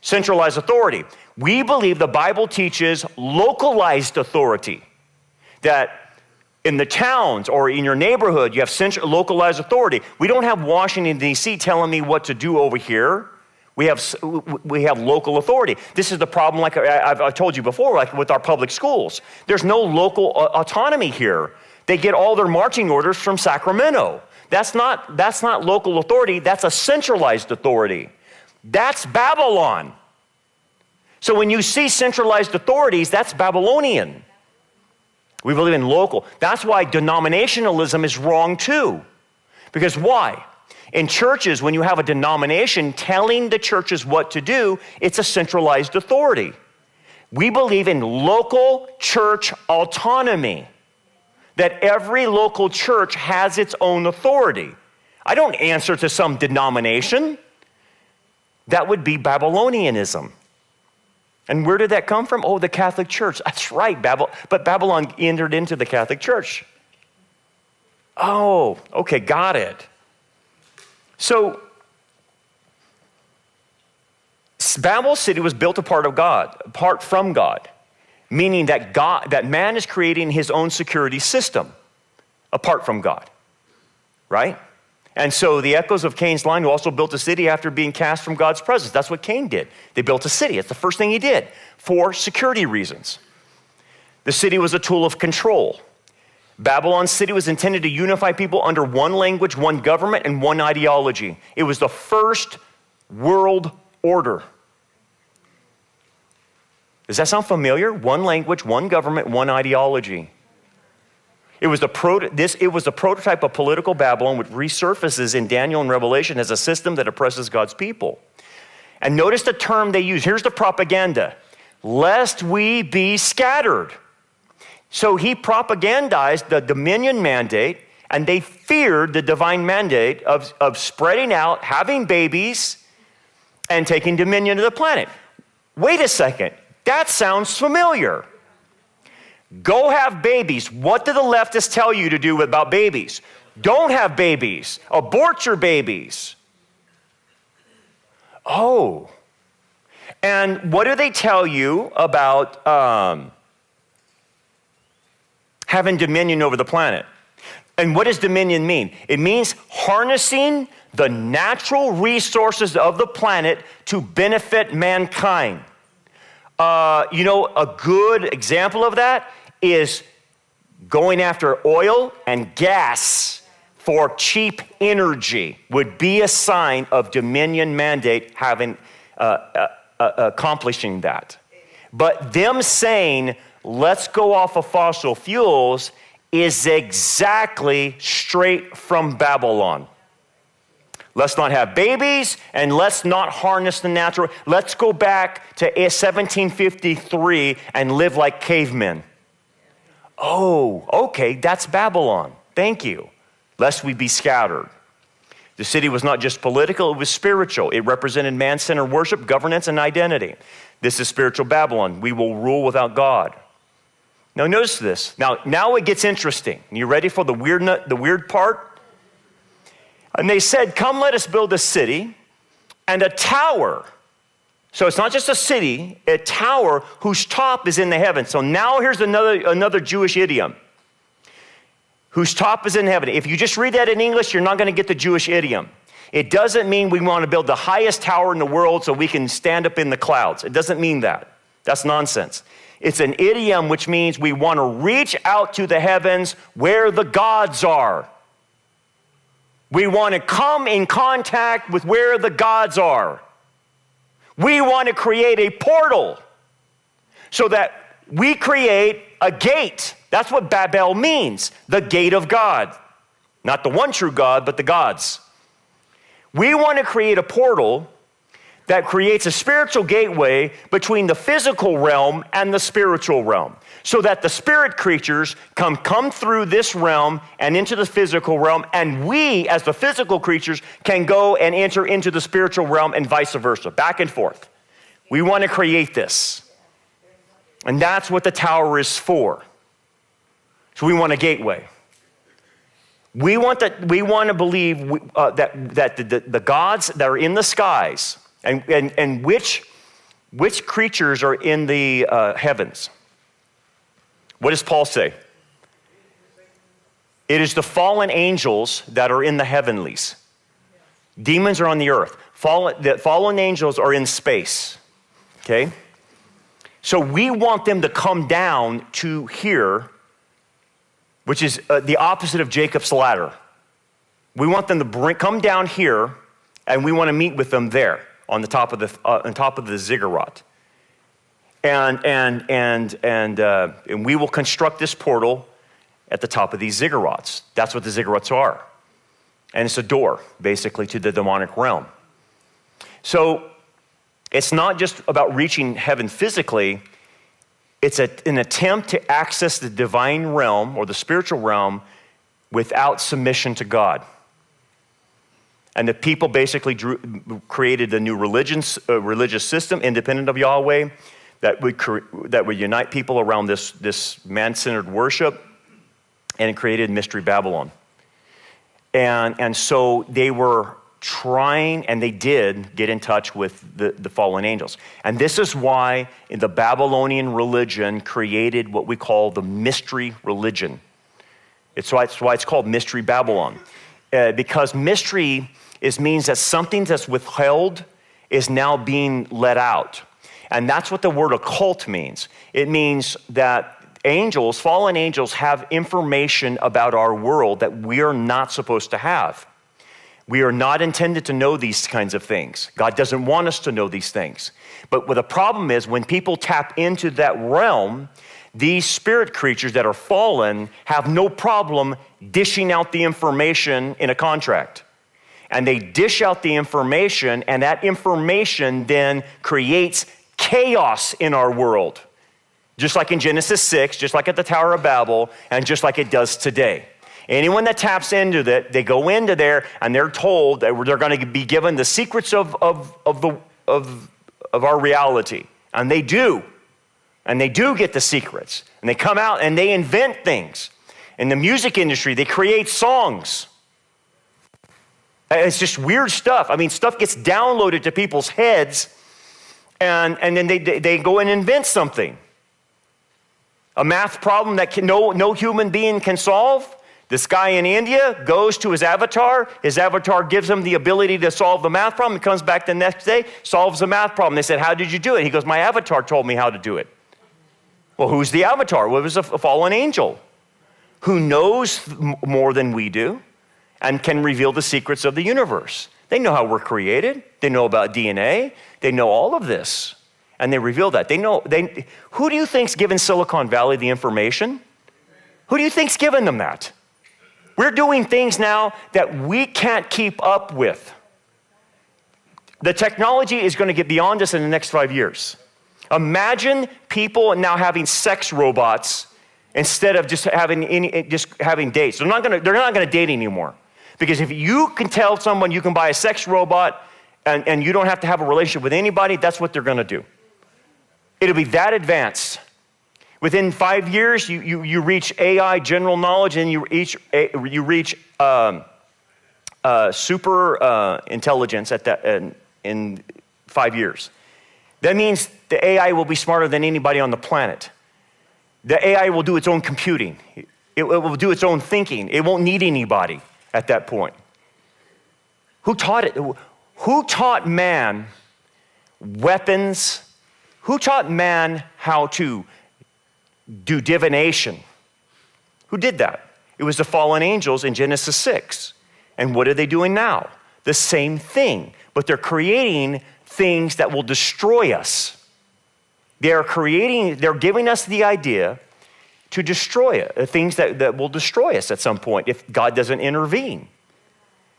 Centralized authority. We believe the Bible teaches localized authority. That in the towns or in your neighborhood, you have localized authority. We don't have Washington, D.C. telling me what to do over here. We have local authority. This is the problem, like I've told you before, like with our public schools. There's no local autonomy here. They get all their marching orders from Sacramento. That's not local authority, that's a centralized authority. That's Babylon. So when you see centralized authorities, that's Babylonian. We believe in local. That's why denominationalism is wrong too. Because why? In churches, when you have a denomination telling the churches what to do, it's a centralized authority. We believe in local church autonomy. That every local church has its own authority. I don't answer to some denomination. That would be Babylonianism. And where did that come from? Oh, the Catholic Church. That's right, but Babylon entered into the Catholic Church. Oh, okay, got it. So, Babel City was built apart from God. Meaning that man is creating his own security system apart from God, right? And so the echoes of Cain's line, who also built a city after being cast from God's presence. That's what Cain did. They built a city. It's the first thing he did for security reasons. The city was a tool of control. Babylon City was intended to unify people under one language, one government, and one ideology. It was the first world order. Does that sound familiar? One language, one government, one ideology. It was the prototype of political Babylon, which resurfaces in Daniel and Revelation as a system that oppresses God's people. And notice the term they use. Here's the propaganda. Lest we be scattered. So he propagandized the dominion mandate, and they feared the divine mandate of spreading out, having babies, and taking dominion of the planet. Wait a second. That sounds familiar. Go have babies. What do the leftists tell you to do about babies? Don't have babies. Abort your babies. Oh. And what do they tell you about having dominion over the planet? And what does dominion mean? It means harnessing the natural resources of the planet to benefit mankind. A good example of that is going after oil and gas for cheap energy would be a sign of dominion mandate having accomplishing that. But them saying, let's go off of fossil fuels is exactly straight from Babylon. Let's not have babies, and let's not harness the natural. Let's go back to 1753 and live like cavemen. Oh, okay, that's Babylon. Thank you. Lest we be scattered. The city was not just political, it was spiritual. It represented man-centered worship, governance, and identity. This is spiritual Babylon. We will rule without God. Now notice this. Now it gets interesting. You ready for the weird part? And they said, come let us build a city and a tower. So it's not just a city, a tower whose top is in the heavens. So now here's another Jewish idiom. Whose top is in heaven. If you just read that in English, you're not going to get the Jewish idiom. It doesn't mean we want to build the highest tower in the world so we can stand up in the clouds. It doesn't mean that. That's nonsense. It's an idiom which means we want to reach out to the heavens where the gods are. We want to come in contact with where the gods are. We want to create a portal so that we create a gate. That's what Babel means, the gate of God. Not the one true God, but the gods. We want to create a portal that creates a spiritual gateway between the physical realm and the spiritual realm, so that the spirit creatures come through this realm and into the physical realm, and we, as the physical creatures, can go and enter into the spiritual realm and vice versa, back and forth. We want to create this. And that's what the tower is for. So we want a gateway. We want to believe that the gods that are in the skies, and which creatures are in the heavens. What does Paul say? It is the fallen angels that are in the heavenlies. Demons are on the earth. The fallen angels are in space. Okay? So we want them to come down to here, which is the opposite of Jacob's ladder. We want them to come down here, and we want to meet with them there on the top of the ziggurat. And we will construct this portal at the top of these ziggurats. That's what the ziggurats are. And it's a door, basically, to the demonic realm. So it's not just about reaching heaven physically. It's an attempt to access the divine realm or the spiritual realm without submission to God. And the people basically created a new religious system independent of Yahweh that would unite people around this man-centered worship, and it created Mystery Babylon. And so they were trying, and they did get in touch with the fallen angels. And this is why the Babylonian religion created what we call the mystery religion. It's why it's called Mystery Babylon. Because mystery means that something that's withheld is now being let out. And that's what the word occult means. It means that angels, fallen angels, have information about our world that we are not supposed to have. We are not intended to know these kinds of things. God doesn't want us to know these things. But what the problem is, when people tap into that realm, these spirit creatures that are fallen have no problem dishing out the information in a contract. And they dish out the information, and that information then creates chaos in our world. Just like in Genesis 6, just like at the Tower of Babel, and just like it does today. Anyone that taps into that, they go into there and they're told that they're going to be given the secrets of our reality. And they do. And they do get the secrets. And they come out and they invent things. In the music industry, they create songs. It's just weird stuff. I mean, stuff gets downloaded to people's heads, and then they go and invent something. A math problem that no human being can solve. This guy in India goes to his avatar gives him the ability to solve the math problem. He comes back the next day, solves the math problem. They said, how did you do it? He goes, my avatar told me how to do it. Well, who's the avatar? Well, it was a fallen angel who knows more than we do and can reveal the secrets of the universe. They know how we're created. They know about DNA. They know all of this. And they reveal that. Who do you think's given Silicon Valley the information? Who do you think's given them that? We're doing things now that we can't keep up with. The technology is going to get beyond us in the next 5 years. Imagine people now having sex robots instead of just having dates. They're not going to date anymore. Because if you can tell someone you can buy a sex robot and you don't have to have a relationship with anybody, that's what they're going to do. It'll be that advanced. Within 5 years, you reach AI general knowledge, and you reach super intelligence in 5 years. That means the AI will be smarter than anybody on the planet. The AI will do its own computing. It will do its own thinking. It won't need anybody at that point. Who taught it? Who taught man weapons? Who taught man how to do divination? Who did that? It was the fallen angels in Genesis 6. And what are they doing now? The same thing, but they're creating things that will destroy us. They're giving us the idea to destroy it, things that will destroy us at some point if God doesn't intervene.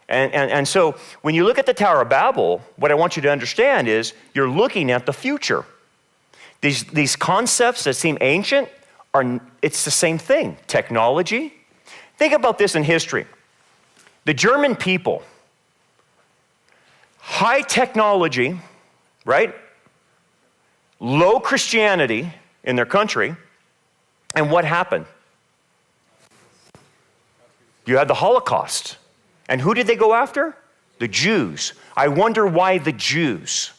And so when you look at the Tower of Babel, what I want you to understand is you're looking at the future. These concepts that seem ancient, it's the same thing. Technology. Think about this in history. The German people, high technology, right? Low Christianity in their country. And what happened? You had the Holocaust. And who did they go after? The Jews. I wonder why the Jews.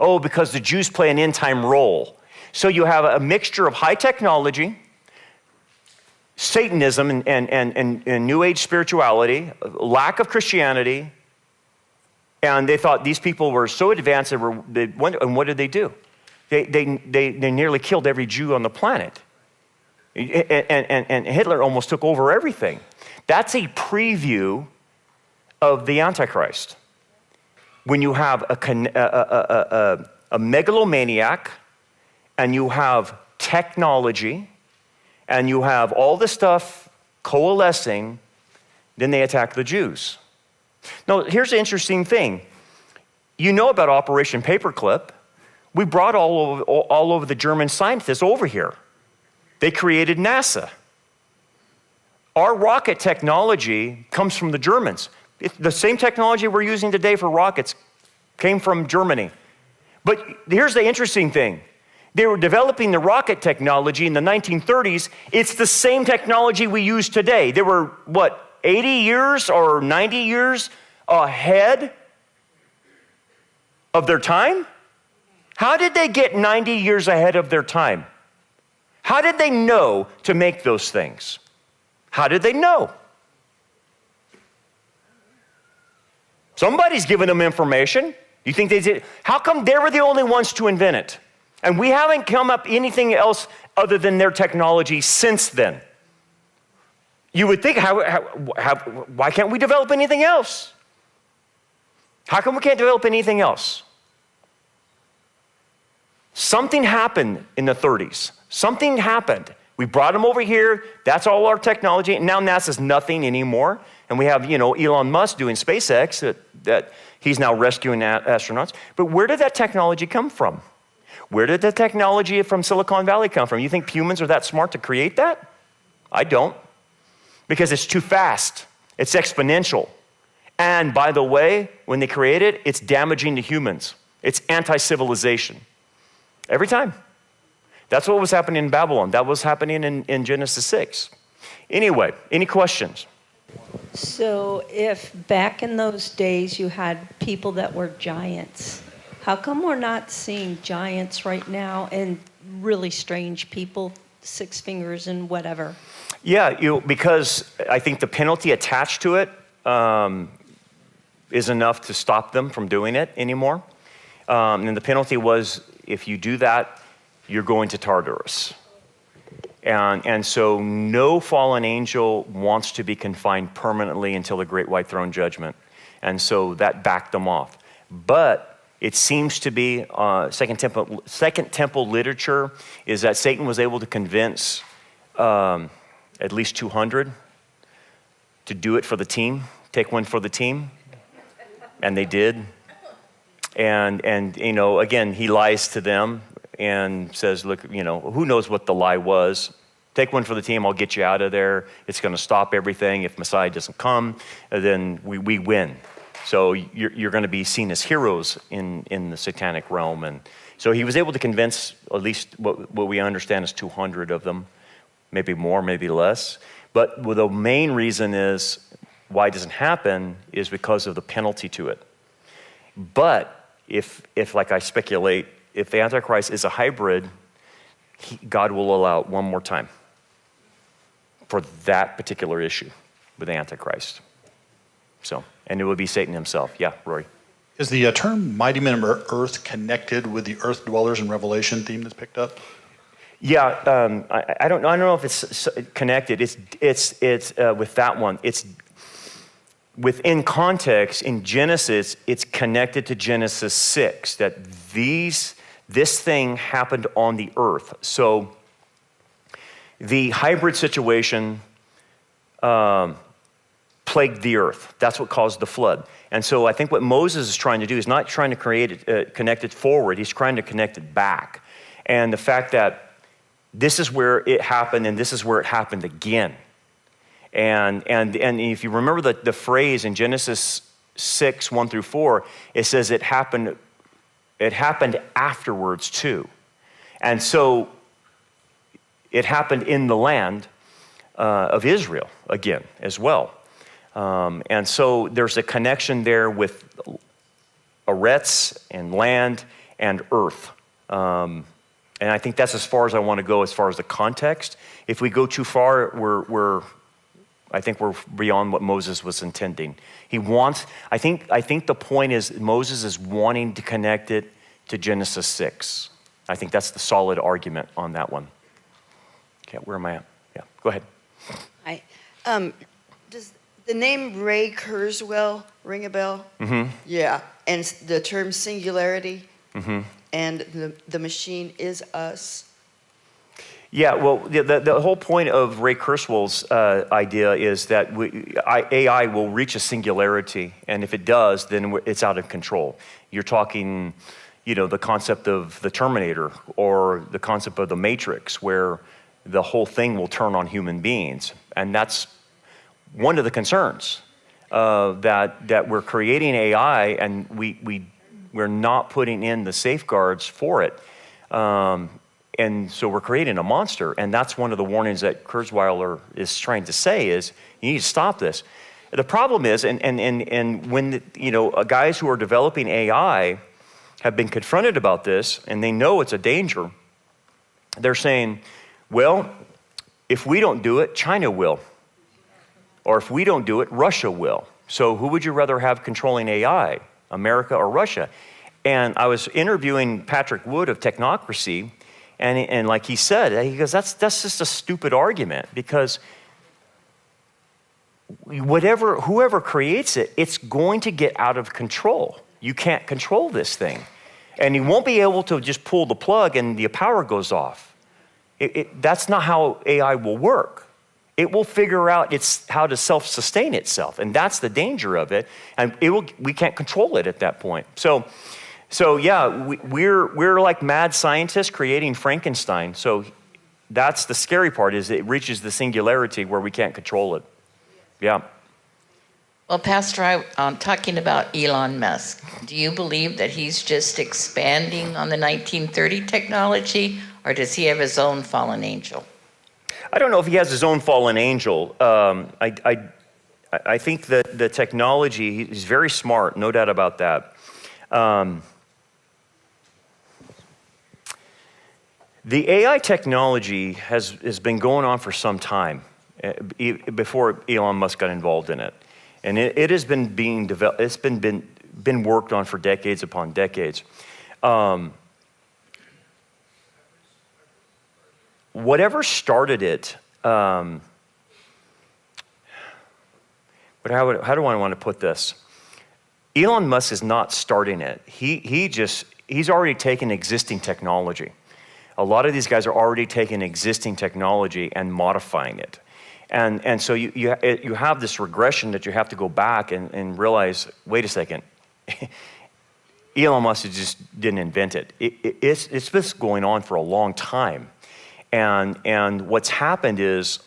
Oh, because the Jews play an end-time role. So you have a mixture of high technology, Satanism and New Age spirituality, lack of Christianity, and they thought these people were so advanced, and what did they do? They nearly killed every Jew on the planet. And Hitler almost took over everything. That's a preview of the Antichrist. When you have a megalomaniac, and you have technology, and you have all this stuff coalescing, then they attack the Jews. Now, here's the interesting thing. You know about Operation Paperclip. We brought all over the German scientists over here. They created NASA. Our rocket technology comes from the Germans. The same technology we're using today for rockets came from Germany. But here's the interesting thing. They were developing the rocket technology in the 1930s. It's the same technology we use today. They were, 80 years or 90 years ahead of their time? How did they get 90 years ahead of their time? How did they know to make those things? How did they know? Somebody's given them information. You think they did? How come they were the only ones to invent it? And we haven't come up anything else other than their technology since then. You would think, why can't we develop anything else? How come we can't develop anything else? Something happened in the 30s. Something happened We brought them over here. That's all our technology. And now NASA's nothing anymore. And we have, Elon Musk doing SpaceX that he's now rescuing astronauts. But where did that technology come from? Where did the technology from Silicon Valley come from? You think humans are that smart to create that? I don't. Because it's too fast. It's exponential. And by the way, when they create it, it's damaging to humans. It's anti-civilization. Every time. That's what was happening in Babylon. That was happening in Genesis 6. Anyway, any questions? So if back in those days you had people that were giants, how come we're not seeing giants right now and really strange people, 6 fingers and whatever? Yeah, because I think the penalty attached to it is enough to stop them from doing it anymore. And the penalty was, if you do that, you're going to Tartarus. And so no fallen angel wants to be confined permanently until the great white throne judgment. And so that backed them off. But it seems to be, Second Temple literature is that Satan was able to convince at least 200 to do it for the team, take one for the team. And they did. And again, he lies to them and says, look, who knows what the lie was. Take one for the team, I'll get you out of there. It's going to stop everything. If Messiah doesn't come, then we win. So you're going to be seen as heroes in the satanic realm. And so he was able to convince at least what we understand is 200 of them, maybe more, maybe less. But the main reason is why it doesn't happen is because of the penalty to it. But if like I speculate, if the Antichrist is a hybrid, God will allow it one more time for that particular issue with the Antichrist. So, and it would be Satan himself. Yeah, Rory. Is the term mighty men of earth connected with the earth dwellers in Revelation theme that's picked up? Yeah, I don't know if it's connected. It's with that one. It's within context in Genesis. It's connected to Genesis 6 that this thing happened on the earth. So the hybrid situation plagued the earth. That's what caused the flood. And so I think what Moses is trying to do is not trying to connect it forward. He's trying to connect it back. And the fact that this is where it happened and this is where it happened again. And if you remember the phrase in Genesis 6, 1 through 4, it says it happened afterwards too. And so it happened in the land of Israel again as well. And so there's a connection there with Eretz and land and earth. And I think that's as far as I want to go as far as the context. If we go too far, I think we're beyond what Moses was intending. I think the point is Moses is wanting to connect it to Genesis 6. I think that's the solid argument on that one. Okay, where am I at? Yeah, go ahead. Hi. Does the name Ray Kurzweil ring a bell? Mm-hmm. Yeah, and the term singularity Mm-hmm. and the machine is us. Yeah, well, the whole point of Ray Kurzweil's idea is that AI will reach a singularity, and if it does, then it's out of control. You're talking, the concept of the Terminator or the concept of the Matrix, where the whole thing will turn on human beings, and that's one of the concerns that we're creating AI, and we're not putting in the safeguards for it. And so we're creating a monster, and that's one of the warnings that Kurzweil is trying to say is, you need to stop this. The problem is, and when guys who are developing AI have been confronted about this, and they know it's a danger, they're saying, well, if we don't do it, China will. Or if we don't do it, Russia will. So who would you rather have controlling AI, America or Russia? And I was interviewing Patrick Wood of Technocracy, and like he said, he goes, that's just a stupid argument, because whoever creates it, it's going to get out of control. You can't control this thing. And you won't be able to just pull the plug and the power goes off. That's not how AI will work. It will figure out how to self-sustain itself, and that's the danger of it. And we can't control it at that point. So yeah, we're like mad scientists creating Frankenstein. So that's the scary part, is it reaches the singularity where we can't control it. Yeah. Well, Pastor, I'm talking about Elon Musk. Do you believe that he's just expanding on the 1930 technology, or does he have his own fallen angel? I don't know if he has his own fallen angel. I think that the technology, he's very smart, no doubt about that. The AI technology has been going on for some time, before Elon Musk got involved in it. And it has been being developed, it's been worked on for decades upon decades. Whatever started it, how do I want to put this? Elon Musk is not starting it. He's already taken existing technology. A lot of these guys are already taking existing technology and modifying it. And so you have this regression that you have to go back and realize, wait a second, Elon Musk just didn't invent it. It's been going on for a long time. And what's happened is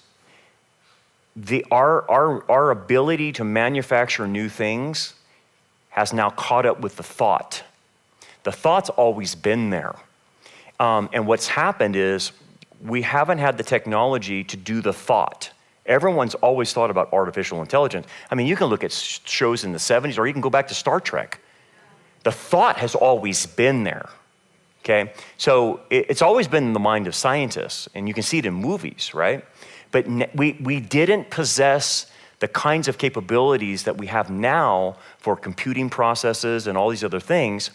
our ability to manufacture new things has now caught up with the thought. The thought's always been there. And what's happened is we haven't had the technology to do the thought. Everyone's always thought about artificial intelligence. I mean, you can look at shows in the 70s, or you can go back to Star Trek. The thought has always been there, okay? So it's always been in the mind of scientists, and you can see it in movies, right? But we didn't possess the kinds of capabilities that we have now for computing processes and all these other things.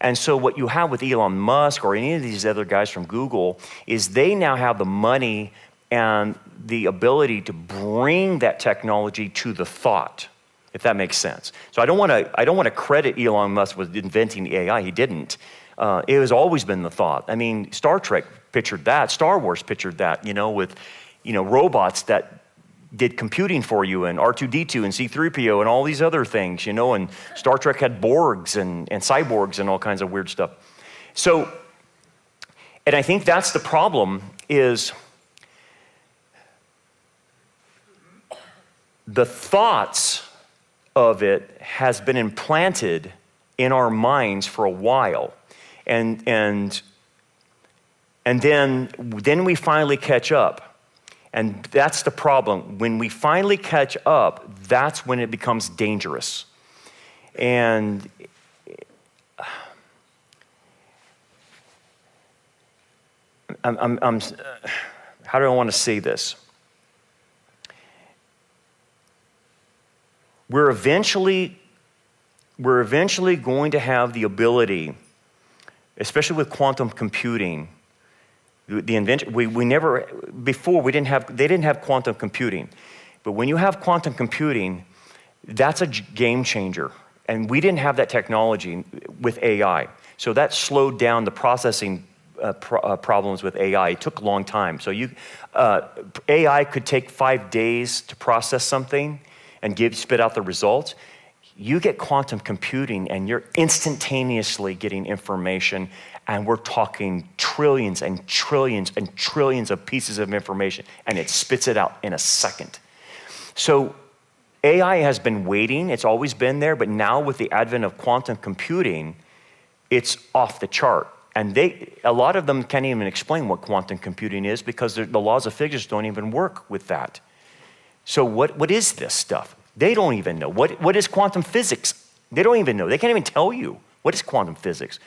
And so what you have with Elon Musk or any of these other guys from Google is they now have the money and the ability to bring that technology to the thought, if that makes sense. So I don't want to credit Elon Musk with inventing the AI. He didn't. It has always been the thought. I mean, Star Trek pictured that. Star Wars pictured that, with, robots that did computing for you, and R2-D2 and C-3PO and all these other things, and Star Trek had Borgs and cyborgs and all kinds of weird stuff. So, and I think that's the problem, is the thoughts of it has been implanted in our minds for a while. And then we finally catch up. And that's the problem. When we finally catch up, that's when it becomes dangerous. And how do I want to say this? We're eventually going to have the ability, especially with quantum computing. The invention, they didn't have quantum computing. But when you have quantum computing, that's a game changer. And we didn't have that technology with AI. So that slowed down the processing problems with AI. It took a long time. So AI could take 5 days to process something and spit out the results. You get quantum computing and you're instantaneously getting information, and we're talking trillions and trillions and trillions of pieces of information, and it spits it out in a second. So AI has been waiting, it's always been there, but now with the advent of quantum computing, it's off the chart. And a lot of them can't even explain what quantum computing is, because the laws of physics don't even work with that. So what is this stuff? They don't even know. What is quantum physics? They don't even know. They can't even tell you. What is quantum physics?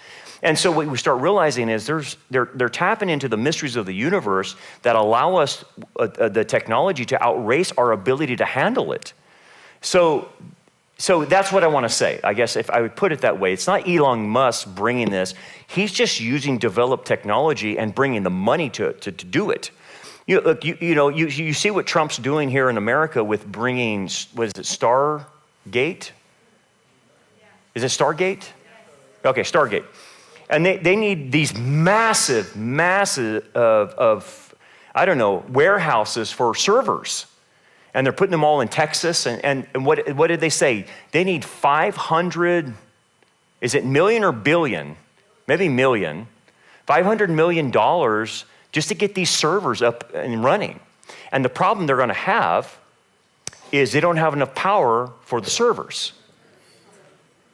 And so what we start realizing is they're tapping into the mysteries of the universe that allow us the technology to outrace our ability to handle it. So that's what I want to say. I guess if I would put it that way, it's not Elon Musk bringing this. He's just using developed technology and bringing the money to do it. You see what Trump's doing here in America with bringing, what is it, Stargate? Is it Stargate? Okay, Stargate. And they need these massive of I don't know, warehouses for servers. And they're putting them all in Texas. And what did they say? They need 500, is it million or billion? Maybe million. $500 million just to get these servers up and running. And the problem they're going to have is they don't have enough power for the servers.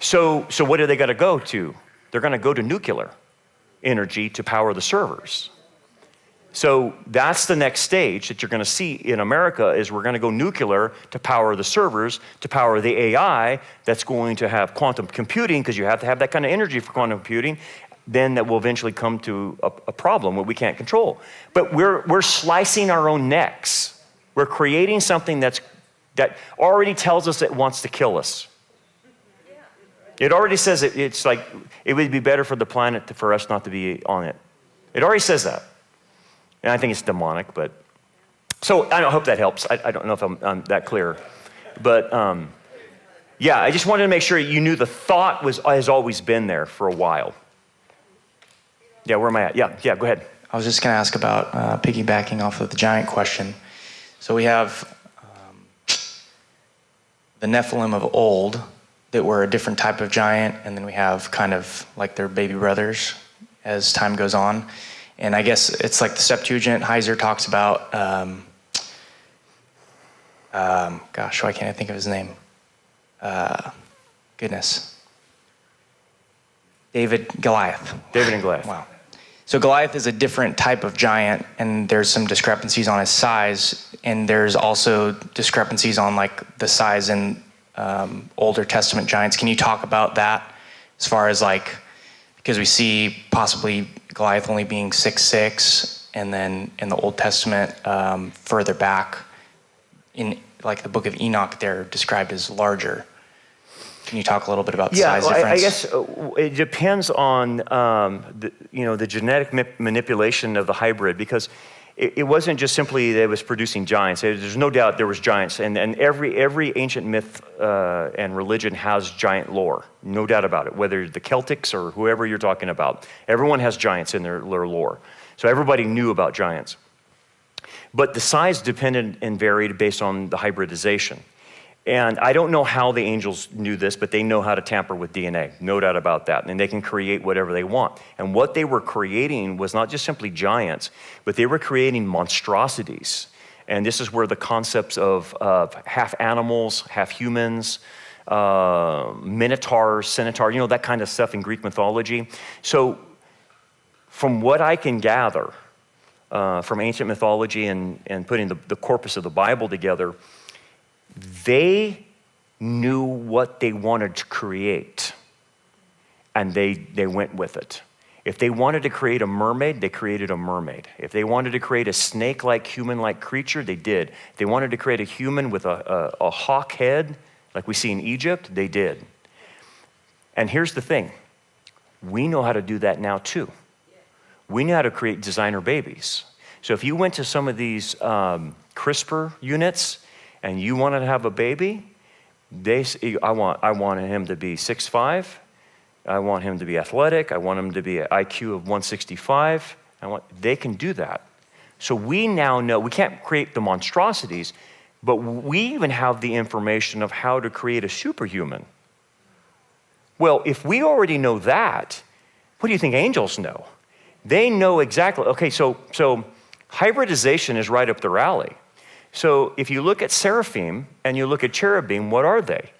So what are they going to go to? They're going to go to nuclear energy to power the servers. So that's the next stage that you're going to see in America is we're going to go nuclear to power the servers, to power the AI that's going to have quantum computing, because you have to have that kind of energy for quantum computing. Then that will eventually come to a problem that we can't control. But we're slicing our own necks. We're creating something that already tells us it wants to kill us. It already says it's like it would be better for the planet for us not to be on it. It already says that. And I think it's demonic, but... So I hope that helps. I don't know if I'm that clear. But yeah, I just wanted to make sure you knew the thought has always been there for a while. Yeah, where am I at? Yeah, go ahead. I was just going to ask about piggybacking off of the giant question. So we have the Nephilim of old that were a different type of giant, and then we have kind of like their baby brothers as time goes on. And I guess it's like the Septuagint, Heiser talks about, gosh, why can't I think of his name? Goodness. David and Goliath. Wow. So Goliath is a different type of giant, and there's some discrepancies on his size, and there's also discrepancies on like the size in Older Testament giants. Can you talk about that as far as like, because we see possibly Goliath only being 6'6", and then in the Old Testament, further back, in like the book of Enoch, they're described as larger. Can you talk a little bit about the size difference? I guess it depends on the genetic manipulation of the hybrid, because it wasn't just simply that it was producing giants. There's no doubt there was giants, and every ancient myth and religion has giant lore, no doubt about it. Whether the Celtics or whoever you're talking about, everyone has giants in their lore. So everybody knew about giants, but the size depended and varied based on the hybridization. And I don't know how the angels knew this, but they know how to tamper with DNA, no doubt about that. And they can create whatever they want. And what they were creating was not just simply giants, but they were creating monstrosities. And this is where the concepts of half animals, half humans, minotaurs, centaur, that kind of stuff in Greek mythology. So from what I can gather from ancient mythology and putting the corpus of the Bible together, they knew what they wanted to create, and they went with it. If they wanted to create a mermaid, they created a mermaid. If they wanted to create a snake-like, human-like creature, they did. If they wanted to create a human with a hawk head, like we see in Egypt, they did. And here's the thing. We know how to do that now, too. We know how to create designer babies. So if you went to some of these CRISPR units, and you wanted to have a baby, I want him to be 6'5", I want him to be athletic, I want him to be an IQ of 165, they can do that. So we now know, we can't create the monstrosities, but we even have the information of how to create a superhuman. Well, if we already know that, what do you think angels know? They know exactly, okay, so hybridization is right up their alley. So if you look at seraphim and you look at cherubim, what are they?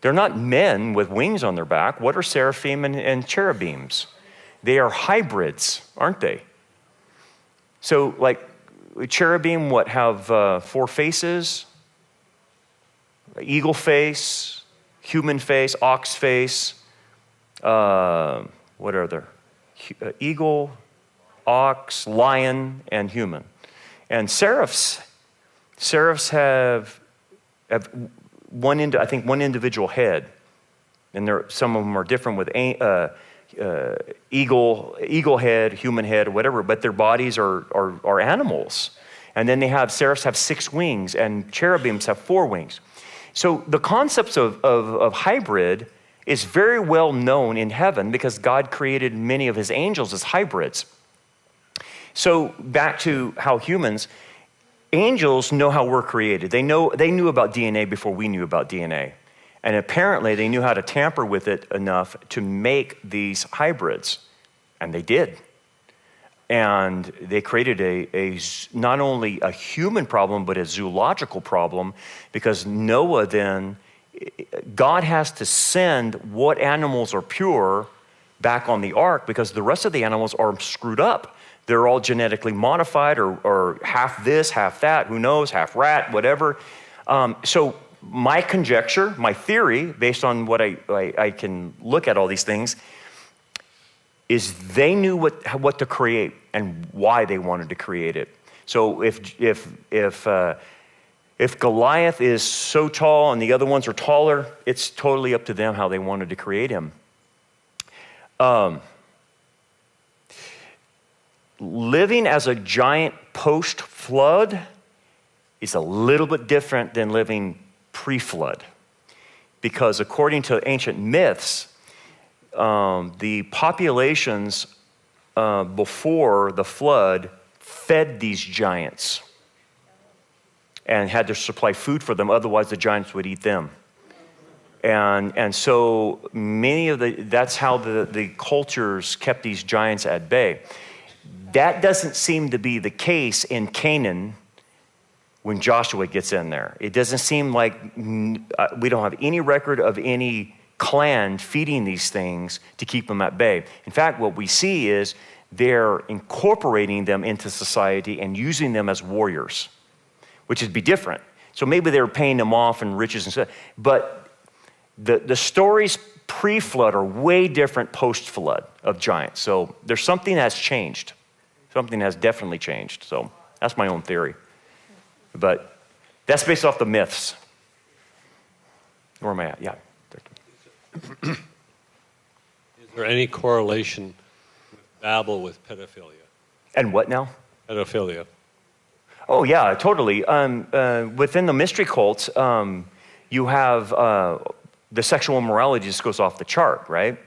They're not men with wings on their back. What are seraphim and cherubims? They are hybrids, aren't they? So like cherubim, have 4 faces? Eagle face, human face, ox face. What are there? Eagle, ox, lion, and human. And seraphs have one individual head, and some of them are different with eagle head, human head, or whatever. But their bodies are animals. And then seraphs have 6 wings, and cherubims have 4 wings. So the concepts of hybrid is very well known in heaven because God created many of his angels as hybrids. So back to how humans, angels know how we're created. They knew about DNA before we knew about DNA. And apparently they knew how to tamper with it enough to make these hybrids. And they did. And they created a not only a human problem, but a zoological problem, because Noah then, God has to send what animals are pure back on the ark because the rest of the animals are screwed up. They're all genetically modified or half this, half that, who knows, half rat, whatever. So my conjecture, my theory, based on what I can look at all these things, is they knew what to create and why they wanted to create it. So if Goliath is so tall and the other ones are taller, it's totally up to them how they wanted to create him. Living as a giant post-flood is a little bit different than living pre-flood, because according to ancient myths, the populations before the flood fed these giants and had to supply food for them, otherwise the giants would eat them. And so that's how the cultures kept these giants at bay. That doesn't seem to be the case in Canaan when Joshua gets in there. It doesn't seem like, we don't have any record of any clan feeding these things to keep them at bay. In fact, what we see is they're incorporating them into society and using them as warriors, which would be different. So maybe they were paying them off in riches and stuff, but the stories pre-flood are way different post-flood of giants. So there's something that's changed. Something has definitely changed. So that's my own theory. But that's based off the myths. Where am I at? Yeah. Is there any correlation with Babel with pedophilia? And what now? Pedophilia. Oh, yeah, totally. Within the mystery cults, you have the sexual immorality just goes off the chart, right?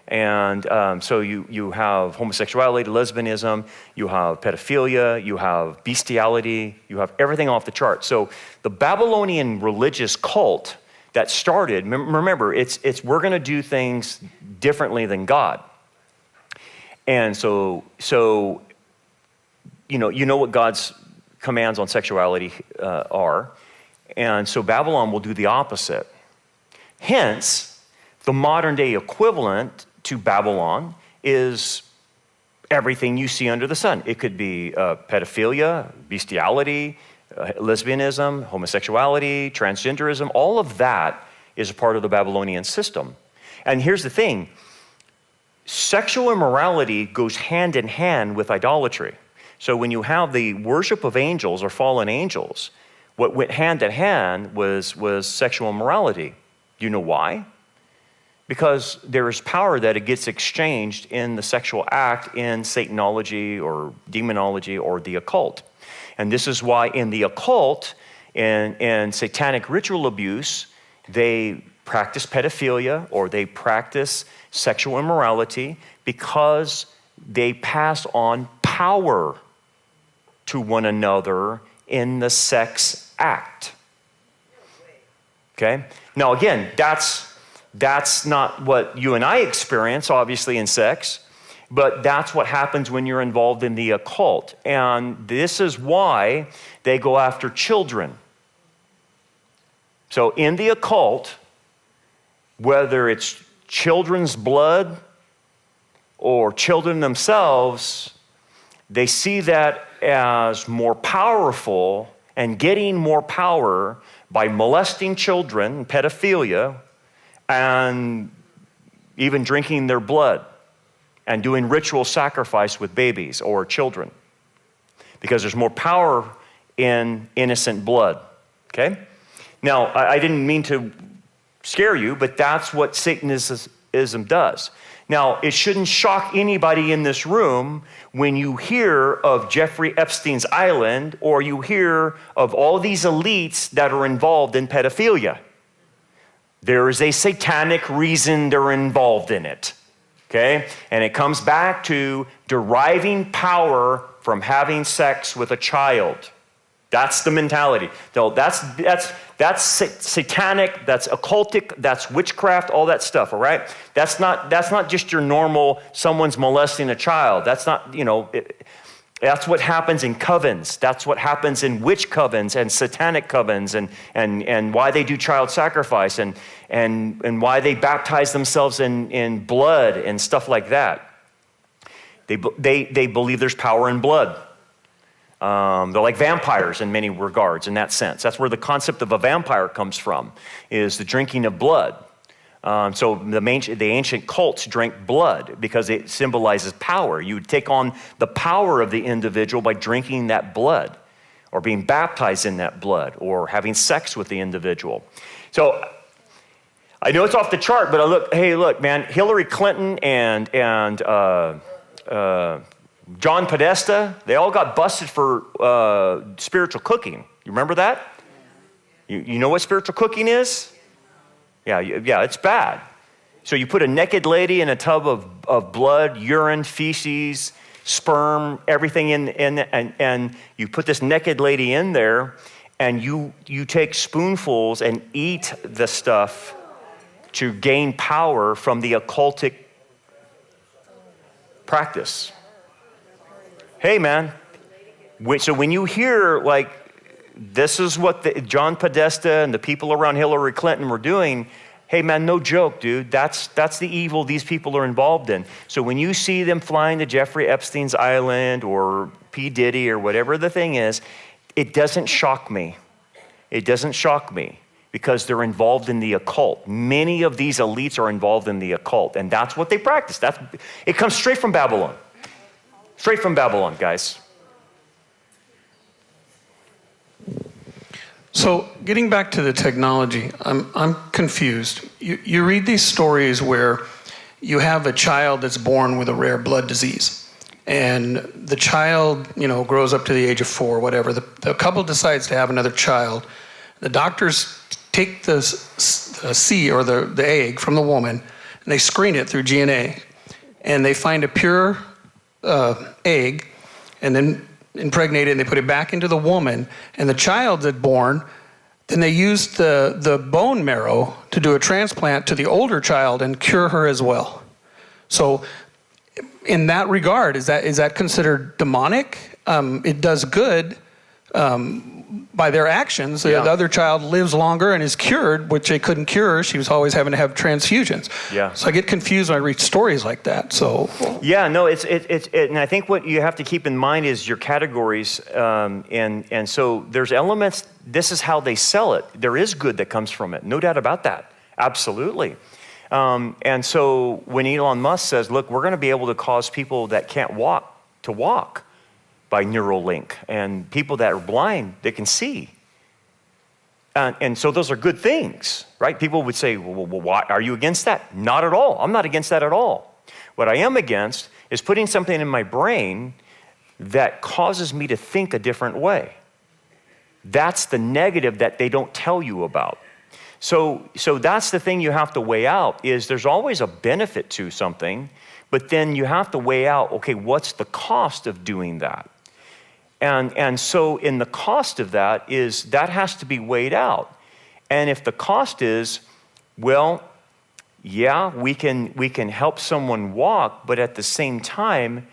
And so you have homosexuality, lesbianism, you have pedophilia, you have bestiality, you have everything off the chart. So the Babylonian religious cult that started, remember, it's we're going to do things differently than God. And so you know what God's commands on sexuality are. And so Babylon will do the opposite. Hence, the modern day equivalent to Babylon is everything you see under the sun. It could be pedophilia, bestiality, lesbianism, homosexuality, transgenderism. All of that is a part of the Babylonian system. And here's the thing. Sexual immorality goes hand in hand with idolatry. So when you have the worship of angels or fallen angels, what went hand in hand was sexual immorality. Do you know why? Because there is power that it gets exchanged in the sexual act in Satanology or demonology or the occult. And this is why in the occult and satanic ritual abuse, they practice pedophilia or they practice sexual immorality because they pass on power to one another in the sex act. Okay? Now again, that's not what you and I experience, obviously, in sex, but that's what happens when you're involved in the occult. And this is why they go after children. So in the occult, whether it's children's blood or children themselves, they see that as more powerful and getting more power by molesting children, pedophilia, and even drinking their blood and doing ritual sacrifice with babies or children, because there's more power in innocent blood, okay? Now, I didn't mean to scare you, but that's what Satanism does. Now, it shouldn't shock anybody in this room when you hear of Jeffrey Epstein's island or you hear of all these elites that are involved in pedophilia. There is a satanic reason they're involved in it, okay? And it comes back to deriving power from having sex with a child. That's the mentality. So that's satanic, that's occultic, that's witchcraft, all that stuff, all right? That's not just your normal, someone's molesting a child. That's not, that's what happens in covens. That's what happens in witch covens and satanic covens, and why they do child sacrifice, and why they baptize themselves in blood and stuff like that. They believe there's power in blood. They're like vampires in many regards in that sense. That's where the concept of a vampire comes from, is the drinking of blood. So the ancient cults drank blood because it symbolizes power. You would take on the power of the individual by drinking that blood, or being baptized in that blood, or having sex with the individual. So I know it's off the chart, but look, man, Hillary Clinton and John Podesta, they all got busted for spiritual cooking. You remember that? You know what spiritual cooking is? Yeah, it's bad. So you put a naked lady in a tub of blood, urine, feces, sperm, everything in and you put this naked lady in there, and you take spoonfuls and eat the stuff to gain power from the occultic practice. Hey, man. So when you hear, like, this is what John Podesta and the people around Hillary Clinton were doing, hey, man, no joke, dude. That's the evil these people are involved in. So when you see them flying to Jeffrey Epstein's island or P. Diddy or whatever the thing is, it doesn't shock me. It doesn't shock me, because they're involved in the occult. Many of these elites are involved in the occult, and that's what they practice. It comes straight from Babylon. Straight from Babylon, guys. So getting back to the technology, I'm confused. You read these stories where you have a child that's born with a rare blood disease, and the child, grows up to the age of 4, whatever. The couple decides to have another child. The doctors take the seed or the egg from the woman, and they screen it through DNA, and they find a pure egg, and then impregnate it, and they put it back into the woman, and the child that's born, then they use the bone marrow to do a transplant to the older child and cure her as well. So in that regard, is that considered demonic? It does good by their actions. Yeah. The other child lives longer and is cured, which they couldn't cure her. She was always having to have transfusions. Yeah. So I get confused when I read stories like that. So yeah, no, and I think what you have to keep in mind is your categories, and so there's elements. This is how they sell it. There is good that comes from it, no doubt about that. Absolutely. And so when Elon Musk says, "Look, we're going to be able to cause people that can't walk to walk by Neuralink, and people that are blind, they can see." And so those are good things, right? People would say, well, why are you against that? Not at all. I'm not against that at all. What I am against is putting something in my brain that causes me to think a different way. That's the negative that they don't tell you about. So that's the thing you have to weigh out, is there's always a benefit to something, but then you have to weigh out, okay, what's the cost of doing that? And so in the cost of that has to be weighed out. And if the cost is, well, yeah, we can help someone walk, but at the same time,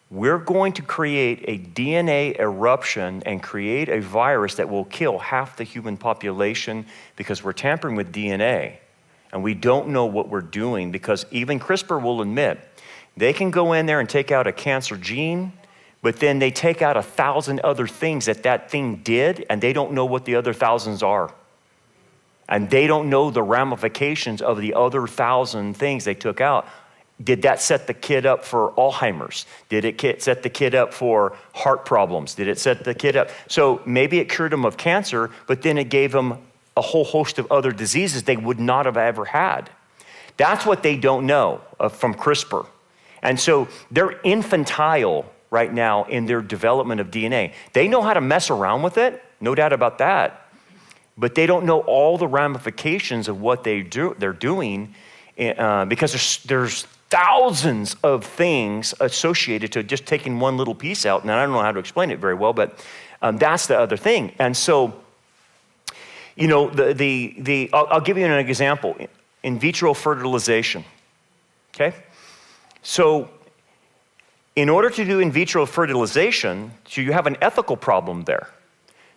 we're going to create a DNA eruption and create a virus that will kill half the human population because we're tampering with DNA. And we don't know what we're doing, because even CRISPR will admit they can go in there and take out a cancer gene, but then they take out 1,000 other things that thing did, and they don't know what the other thousands are. And they don't know the ramifications of the other 1,000 things they took out. Did that set the kid up for Alzheimer's? Did it set the kid up for heart problems? Did it set the kid up? So maybe it cured him of cancer, but then it gave him a whole host of other diseases they would not have ever had. That's what they don't know from CRISPR. And so they're infantile right now in their development of DNA. They know how to mess around with it, no doubt about that, but they don't know all the ramifications of what they're doing, because there's thousands of things associated to just taking one little piece out. And I don't know how to explain it very well, but that's the other thing. And so, you know, I'll give you an example. In vitro fertilization, okay? So in order to do in vitro fertilization, so you have an ethical problem there.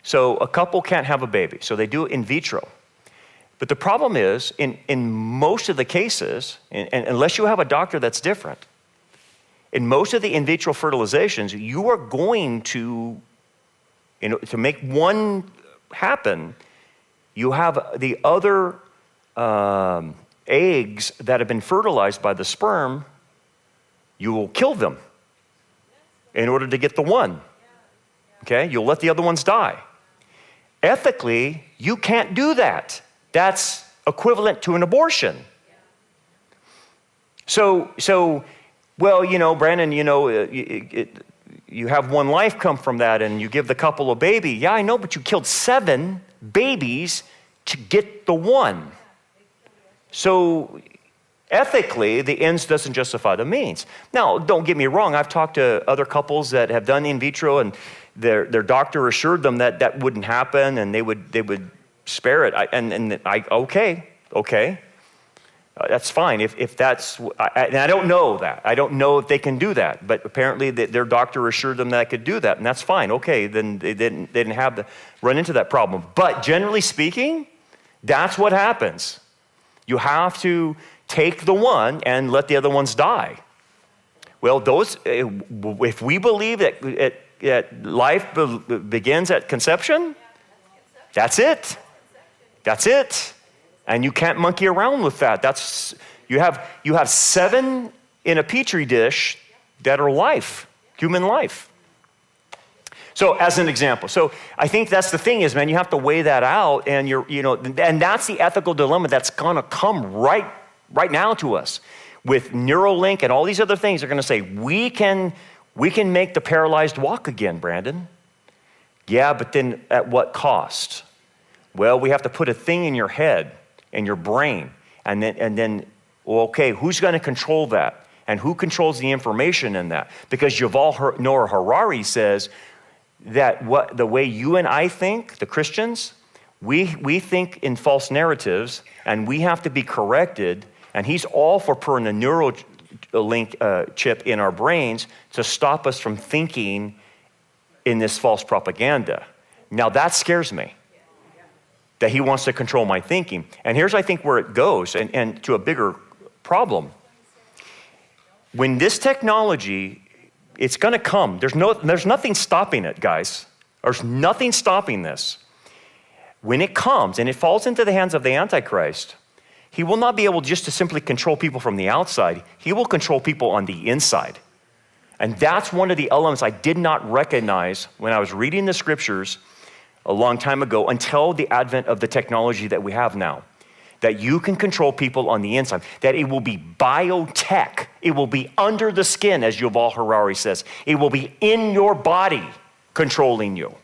So a couple can't have a baby, so they do it in vitro. But the problem is, in most of the cases, and unless you have a doctor that's different, in most of the in vitro fertilizations, you are going to, you know, to make one happen, you have the other eggs that have been fertilized by the sperm, you will kill them in order to get the one. Okay? You'll let the other ones die. Ethically, you can't do that. That's equivalent to an abortion. So, well, you know, Brandon, you know, you have one life come from that and you give the couple a baby. Yeah, I know, but you killed 7 babies to get the one. So ethically, the ends doesn't justify the means. Now, don't get me wrong. I've talked to other couples that have done in vitro and their doctor assured them that that wouldn't happen and they would spare it. Okay. That's fine. If that's, and I don't know that. I don't know if they can do that. But apparently their doctor assured them that I could do that, and that's fine. Okay, then they didn't have to run into that problem. But generally speaking, that's what happens. You have to take the one and let the other ones die. Well, if we believe that life begins at conception, that's it. That's it. And you can't monkey around with that. You have 7 in a petri dish that are life, human life. So as an example, so I think that's the thing is, man, you have to weigh that out, and and that's the ethical dilemma that's gonna come right now to us with Neuralink and all these other things. They're gonna say we can make the paralyzed walk again, Brandon. Yeah, but then at what cost? Well, we have to put a thing in your head, in your brain, and then well, okay, who's gonna control that? And who controls the information in that? Because Yuval Noah Harari says that the way you and I think, the Christians, we think in false narratives, and we have to be corrected, and he's all for putting a Neuralink chip in our brains to stop us from thinking in this false propaganda. Now that scares me, that he wants to control my thinking. And here's, I think, where it goes, and to a bigger problem. When this technology, it's gonna come. There's nothing stopping it, guys. There's nothing stopping this. When it comes and it falls into the hands of the Antichrist, he will not be able just to simply control people from the outside. He will control people on the inside. And that's one of the elements I did not recognize when I was reading the scriptures a long time ago until the advent of the technology that we have now. That you can control people on the inside, that it will be biotech. It will be under the skin, as Yuval Harari says. It will be in your body controlling you.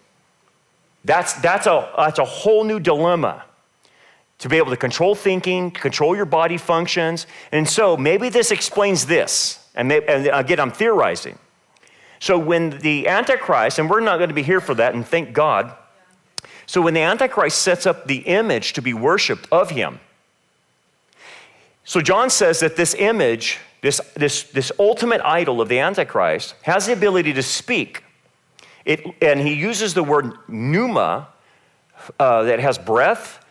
That's a whole new dilemma. To be able to control thinking, control your body functions. And so maybe this explains this. And again, I'm theorizing. So when the Antichrist, and we're not going to be here for that, and thank God. So when the Antichrist sets up the image to be worshiped of him, so John says that this image, this ultimate idol of the Antichrist, has the ability to speak. And he uses the word pneuma, that has breath,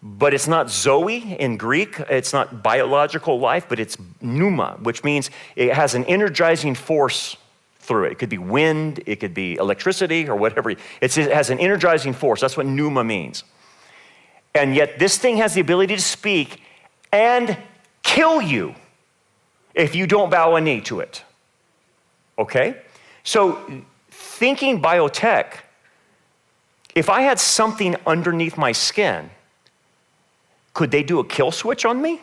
but it's not zoe in Greek. It's not biological life, but it's pneuma, which means it has an energizing force through it. It could be wind, it could be electricity, or whatever. It has an energizing force. That's what pneuma means. And yet this thing has the ability to speak and kill you if you don't bow a knee to it. Okay? So thinking biotech, if I had something underneath my skin, could they do a kill switch on me?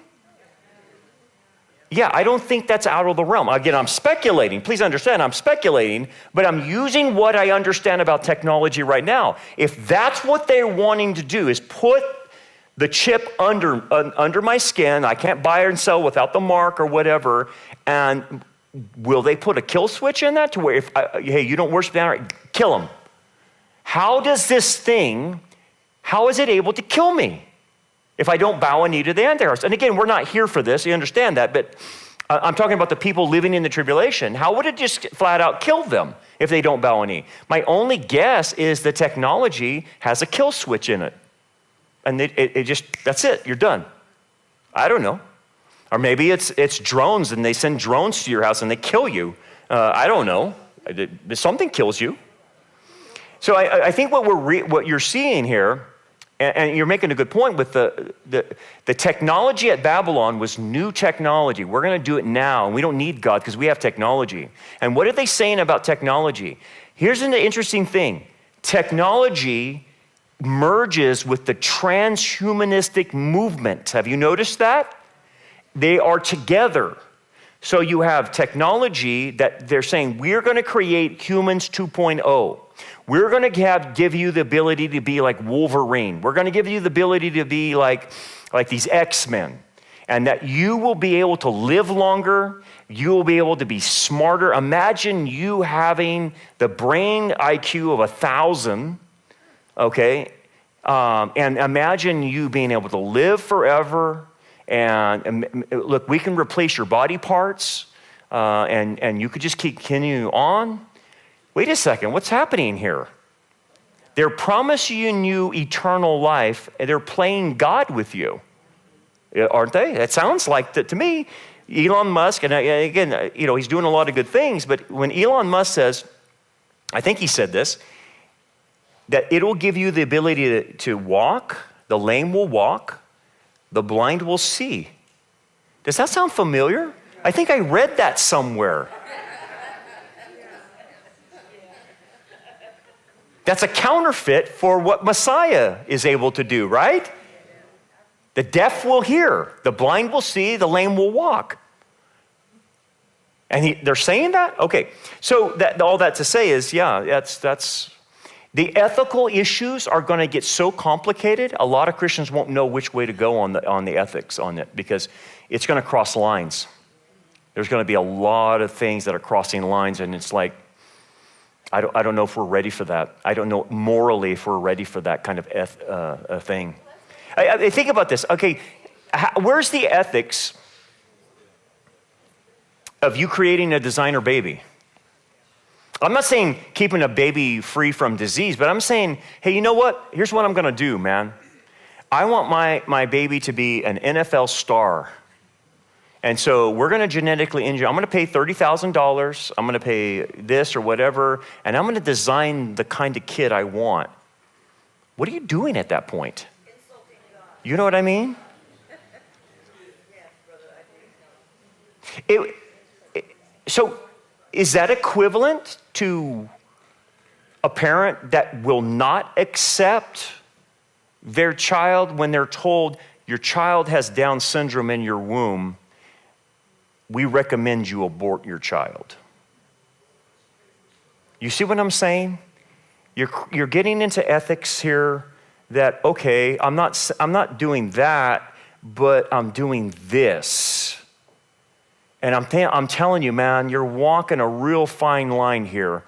Yeah, I don't think that's out of the realm. Again, I'm speculating. Please understand, I'm speculating, but I'm using what I understand about technology right now. If that's what they're wanting to do, is put the chip under my skin. I can't buy and sell without the mark or whatever. And will they put a kill switch in that to where hey, you don't worship the Antichrist, kill him? How is it able to kill me if I don't bow a knee to the Antichrist? And again, we're not here for this, you understand that, but I'm talking about the people living in the tribulation. How would it just flat out kill them if they don't bow a knee? My only guess is the technology has a kill switch in it. And it just, that's it, you're done. I don't know. Or maybe it's drones and they send drones to your house and they kill you. I don't know. Something kills you. So I think what you're seeing here, and you're making a good point with the technology at Babylon was new technology. We're going to do it now, and we don't need God because we have technology. And what are they saying about technology? Here's an interesting thing. Technology merges with the transhumanistic movement. Have you noticed that? They are together. So you have technology that they're saying, we're going to create humans 2.0. We're going to give you the ability to be like Wolverine. We're going to give you the ability to be like these X-Men. And that you will be able to live longer. You will be able to be smarter. Imagine you having the brain IQ of 1,000, okay? And imagine you being able to live forever. And look, we can replace your body parts, and you could just continue on. Wait a second, what's happening here? They're promising you eternal life, and they're playing God with you, aren't they? It sounds like that to me. Elon Musk, and again, he's doing a lot of good things, but when Elon Musk says, I think he said this, that it'll give you the ability to walk, the lame will walk, the blind will see. Does that sound familiar? I think I read that somewhere. That's a counterfeit for what Messiah is able to do, right? The deaf will hear, the blind will see, the lame will walk. And they're saying that? Okay, so all that to say is, yeah, that's the ethical issues are going to get so complicated, a lot of Christians won't know which way to go on the ethics on it because it's going to cross lines. There's going to be a lot of things that are crossing lines, and it's like, I don't know if we're ready for that. I don't know morally if we're ready for that kind of thing. I think about this. Okay, where's the ethics of you creating a designer baby? I'm not saying keeping a baby free from disease, but I'm saying, hey, you know what? Here's what I'm going to do, man. I want my baby to be an NFL star. And so we're going to genetically engineer. I'm going to pay $30,000. I'm going to pay this or whatever, and I'm going to design the kind of kid I want. What are you doing at that point? You know what I mean? So is that equivalent to a parent that will not accept their child when they're told your child has Down syndrome in your womb? We recommend you abort your child. You see what I'm saying? You're getting into ethics here that, okay, I'm not doing that, but I'm doing this. And I'm telling you, man, you're walking a real fine line here.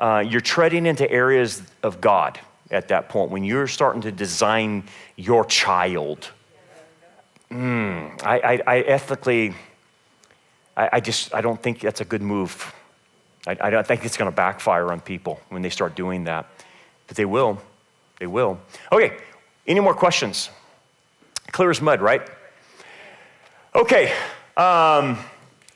You're treading into areas of God at that point when you're starting to design your child. I ethically, I don't think that's a good move. I don't think it's going to backfire on people when they start doing that. But they will. They will. Okay, any more questions? Clear as mud, right? Okay,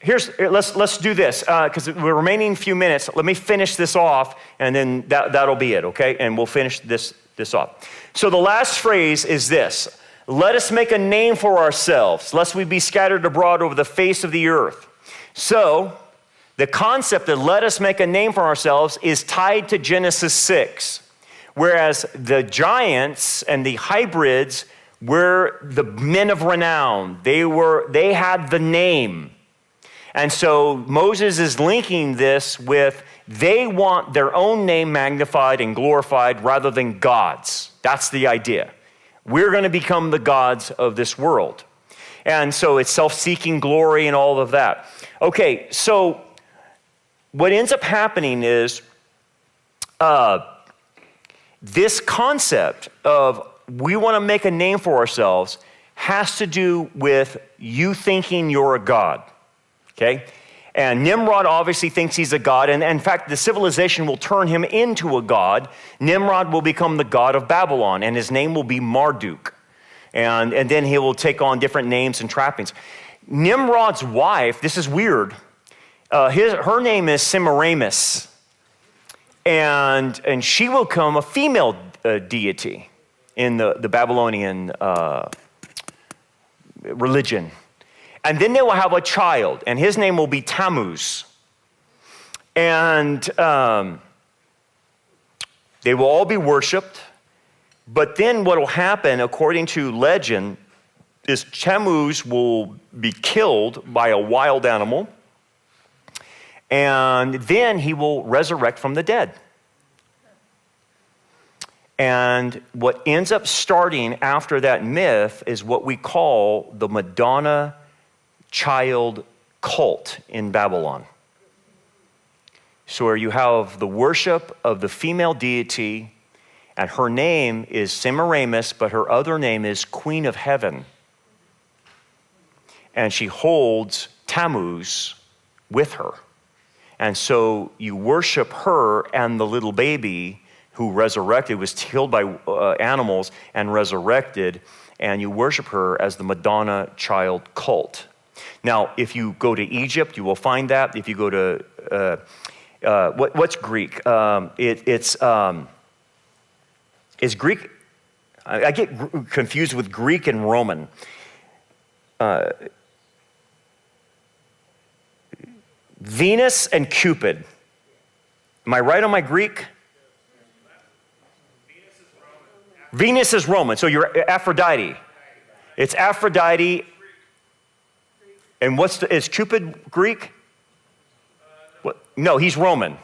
let's do this, because we're remaining a few minutes. Let me finish this off, and then that'll be it, okay? And we'll finish this off. So the last phrase is this: let us make a name for ourselves, lest we be scattered abroad over the face of the earth. So the concept that let us make a name for ourselves is tied to Genesis 6, whereas the giants and the hybrids were the men of renown. They had the name. And so Moses is linking this with they want their own name magnified and glorified rather than God's. That's the idea. We're going to become the gods of this world. And so it's self-seeking glory and all of that. Okay, so what ends up happening is this concept of we want to make a name for ourselves has to do with you thinking you're a god, okay? And Nimrod obviously thinks he's a god, and in fact, the civilization will turn him into a god. Nimrod will become the god of Babylon, and his name will be Marduk. And then he will take on different names and trappings. Nimrod's wife, this is weird, her name is Semiramis, and she will become a female deity in the Babylonian religion. And then they will have a child, and his name will be Tammuz. And they will all be worshipped. But then what will happen, according to legend, is Tammuz will be killed by a wild animal, and then he will resurrect from the dead. And what ends up starting after that myth is what we call the Madonna child cult in Babylon. So where you have the worship of the female deity, and her name is Semiramis, but her other name is Queen of Heaven. And she holds Tammuz with her. And so you worship her and the little baby who resurrected, was killed by animals and resurrected, and you worship her as the Madonna child cult. Now, if you go to Egypt, you will find that. If you go to, what's Greek? Is Greek, I get confused with Greek and Roman. Venus and Cupid. Am I right on my Greek? Venus is Roman, so you're Aphrodite. It's Aphrodite. And is Cupid Greek? What? No, he's Roman.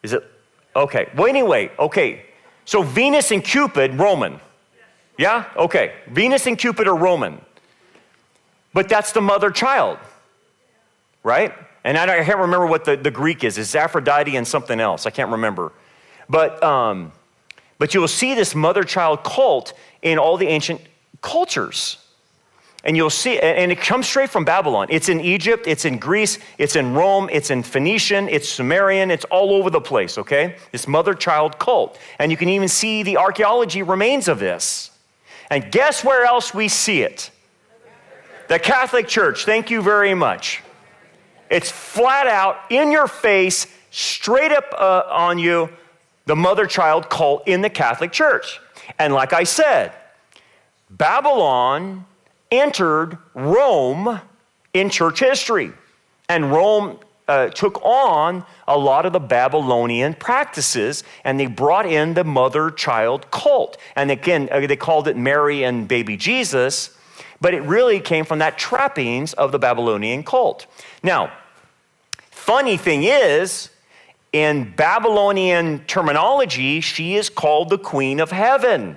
Is it? Okay. Well, anyway, okay. So Venus and Cupid, Roman. Yeah? Okay. Venus and Cupid are Roman. But that's the mother child, right? And I can't remember what the Greek is. It's Aphrodite and something else. I can't remember. But you will see this mother-child cult in all the ancient cultures. And you'll see, and it comes straight from Babylon. It's in Egypt, it's in Greece, it's in Rome, it's in Phoenician, it's Sumerian, it's all over the place, okay? This mother-child cult. And you can even see the archaeology remains of this. And guess where else we see it? The Catholic Church. Thank you very much. It's flat out, in your face, straight up on you, the mother-child cult in the Catholic Church. And like I said, Babylon entered Rome in church history. And Rome took on a lot of the Babylonian practices, and they brought in the mother-child cult. And again, they called it Mary and baby Jesus, but it really came from that trappings of the Babylonian cult. Now, funny thing is, in Babylonian terminology, she is called the Queen of Heaven.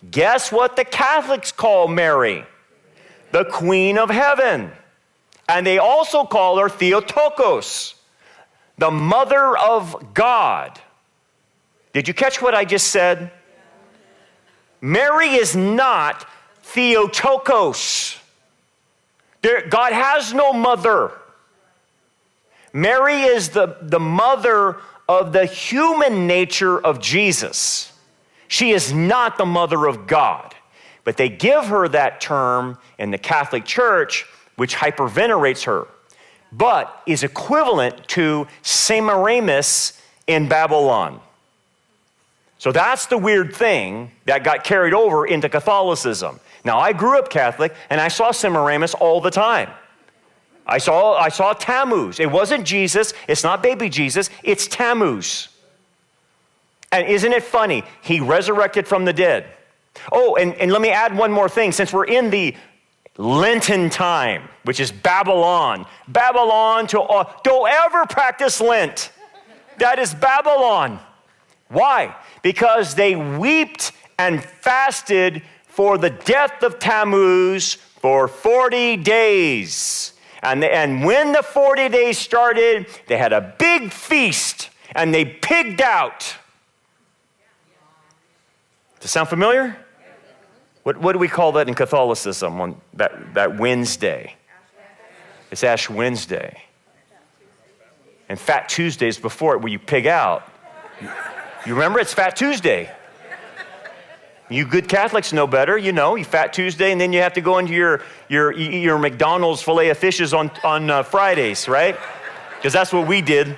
Guess what the Catholics call Mary? The Queen of Heaven. And they also call her Theotokos, the Mother of God. Did you catch what I just said? Mary is not Theotokos. God has no mother. Mary is the mother of the human nature of Jesus. She is not the mother of God. But they give her that term in the Catholic Church, which hypervenerates her, but is equivalent to Semiramis in Babylon. So that's the weird thing that got carried over into Catholicism. Now, I grew up Catholic, and I saw Semiramis all the time. I saw Tammuz. It wasn't Jesus. It's not baby Jesus. It's Tammuz. And isn't it funny? He resurrected from the dead. Oh, and let me add one more thing. Since we're in the Lenten time, which is Babylon. Babylon, don't ever practice Lent. That is Babylon. Why? Because they wept and fasted for the death of Tammuz for 40 days. And when the 40 days started, they had a big feast and they pigged out. Does that sound familiar? What do we call that in Catholicism on that Wednesday? It's Ash Wednesday. And Fat Tuesday is before it, where you pig out. You remember? It's Fat Tuesday. You good Catholics know better. You know, you Fat Tuesday, and then you have to go into your McDonald's filet of fishes on Fridays, right? Because that's what we did.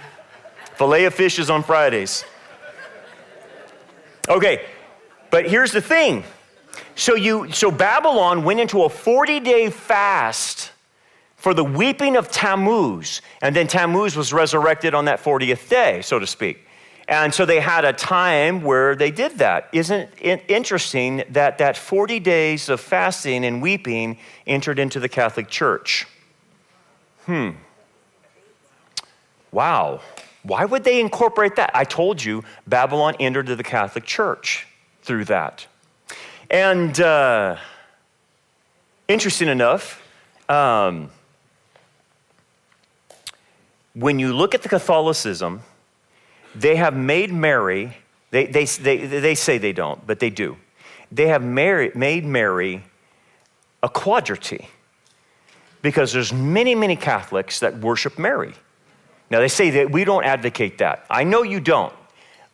Filet of fishes on Fridays. Okay, but here's the thing. So Babylon went into a 40-day fast for the weeping of Tammuz, and then Tammuz was resurrected on that 40th day, so to speak. And so they had a time where they did that. Isn't it interesting that 40 days of fasting and weeping entered into the Catholic Church? Wow. Why would they incorporate that? I told you, Babylon entered the Catholic Church through that. And interesting enough, when you look at the Catholicism, they have made Mary, they say they don't, but they do. They have made Mary a quadrity because there's many, many Catholics that worship Mary. Now they say that we don't advocate that. I know you don't,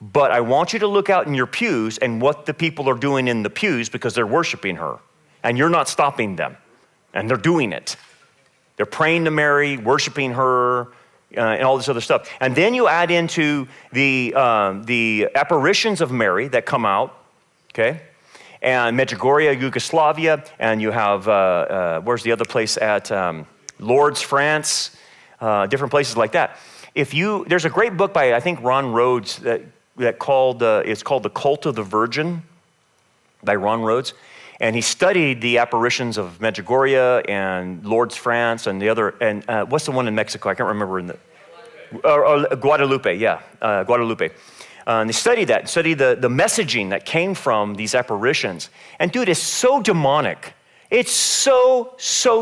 but I want you to look out in your pews and what the people are doing in the pews because they're worshiping her. And you're not stopping them. And they're doing it. They're praying to Mary, worshiping her, and all this other stuff. And then you add into the apparitions of Mary that come out, okay? And Medjugorje, Yugoslavia, and you have, where's the other place at? Lourdes, France, different places like that. There's a great book by, I think, Ron Rhodes it's called The Cult of the Virgin by Ron Rhodes. And he studied the apparitions of Medjugorje and Lourdes, France, and the other, and what's the one in Mexico? I can't remember. Guadalupe, yeah, Guadalupe. And they studied the messaging that came from these apparitions. And dude, it's so demonic. It's so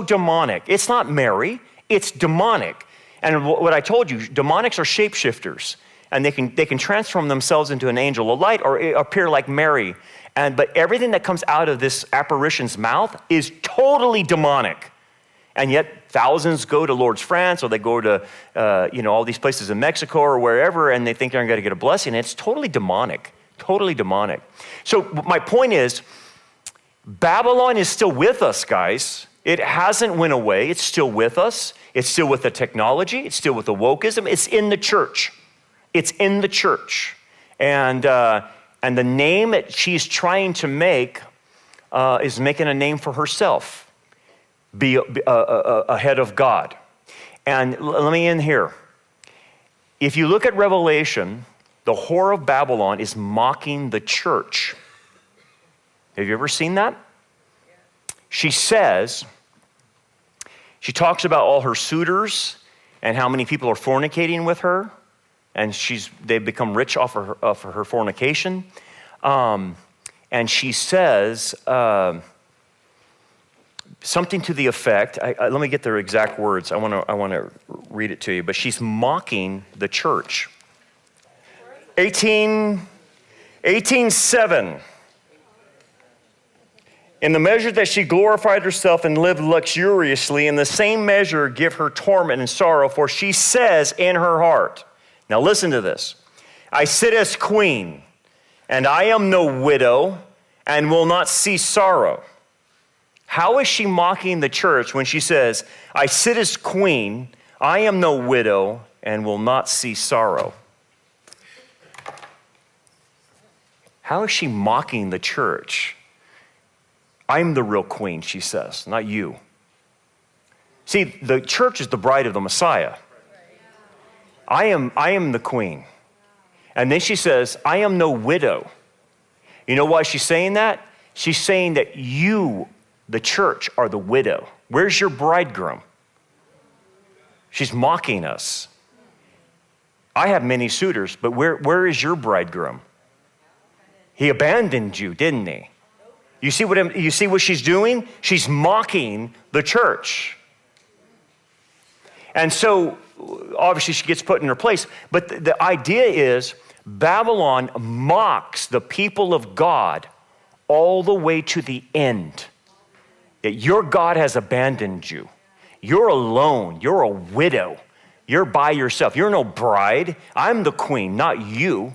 demonic. It's not Mary, it's demonic. And what I told you, demonics are shapeshifters. And they can transform themselves into an angel of light or appear like Mary. But everything that comes out of this apparition's mouth is totally demonic. And yet thousands go to Lourdes, France, or they go to all these places in Mexico or wherever, and they think they're going to get a blessing. It's totally demonic, totally demonic. So my point is, Babylon is still with us, guys. It hasn't went away. It's still with us. It's still with the technology. It's still with the wokeism. It's in the church. It's in the church. And the name that she's trying to make is making a name for herself. Be ahead of God. And let me end here. If you look at Revelation, the whore of Babylon is mocking the church. Have you ever seen that? She talks about all her suitors and how many people are fornicating with her. And they've become rich off of her fornication. And she says something to the effect, let me get their exact words. I want to read it to you. But she's mocking the church. 18:7. In the measure that she glorified herself and lived luxuriously, in the same measure give her torment and sorrow, for she says in her heart, now listen to this, I sit as queen, and I am no widow, and will not see sorrow. How is she mocking the church when she says, I sit as queen, I am no widow, and will not see sorrow? How is she mocking the church? I'm the real queen, she says, not you. See, the church is the bride of the Messiah. I am the queen. And then she says, I am no widow. You know why she's saying that? She's saying that you, the church, are the widow. Where's your bridegroom? She's mocking us. I have many suitors, but where is your bridegroom? He abandoned you, didn't he? You see what she's doing? She's mocking the church. And so, obviously, she gets put in her place. But the idea is Babylon mocks the people of God all the way to the end. That your God has abandoned you. You're alone. You're a widow. You're by yourself. You're no bride. I'm the queen, not you.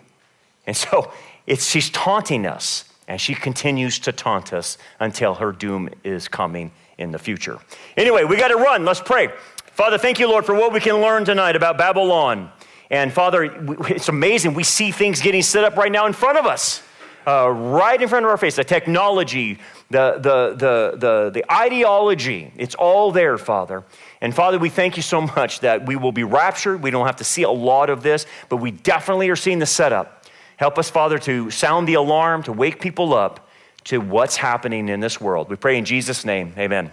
And so she's taunting us. And she continues to taunt us until her doom is coming in the future. Anyway, we got to run. Let's pray. Father, thank you, Lord, for what we can learn tonight about Babylon. And Father, it's amazing. We see things getting set up right now in front of us, right in front of our face. The technology, the ideology, it's all there, Father. And Father, we thank you so much that we will be raptured. We don't have to see a lot of this, but we definitely are seeing the setup. Help us, Father, to sound the alarm, to wake people up to what's happening in this world. We pray in Jesus' name, amen.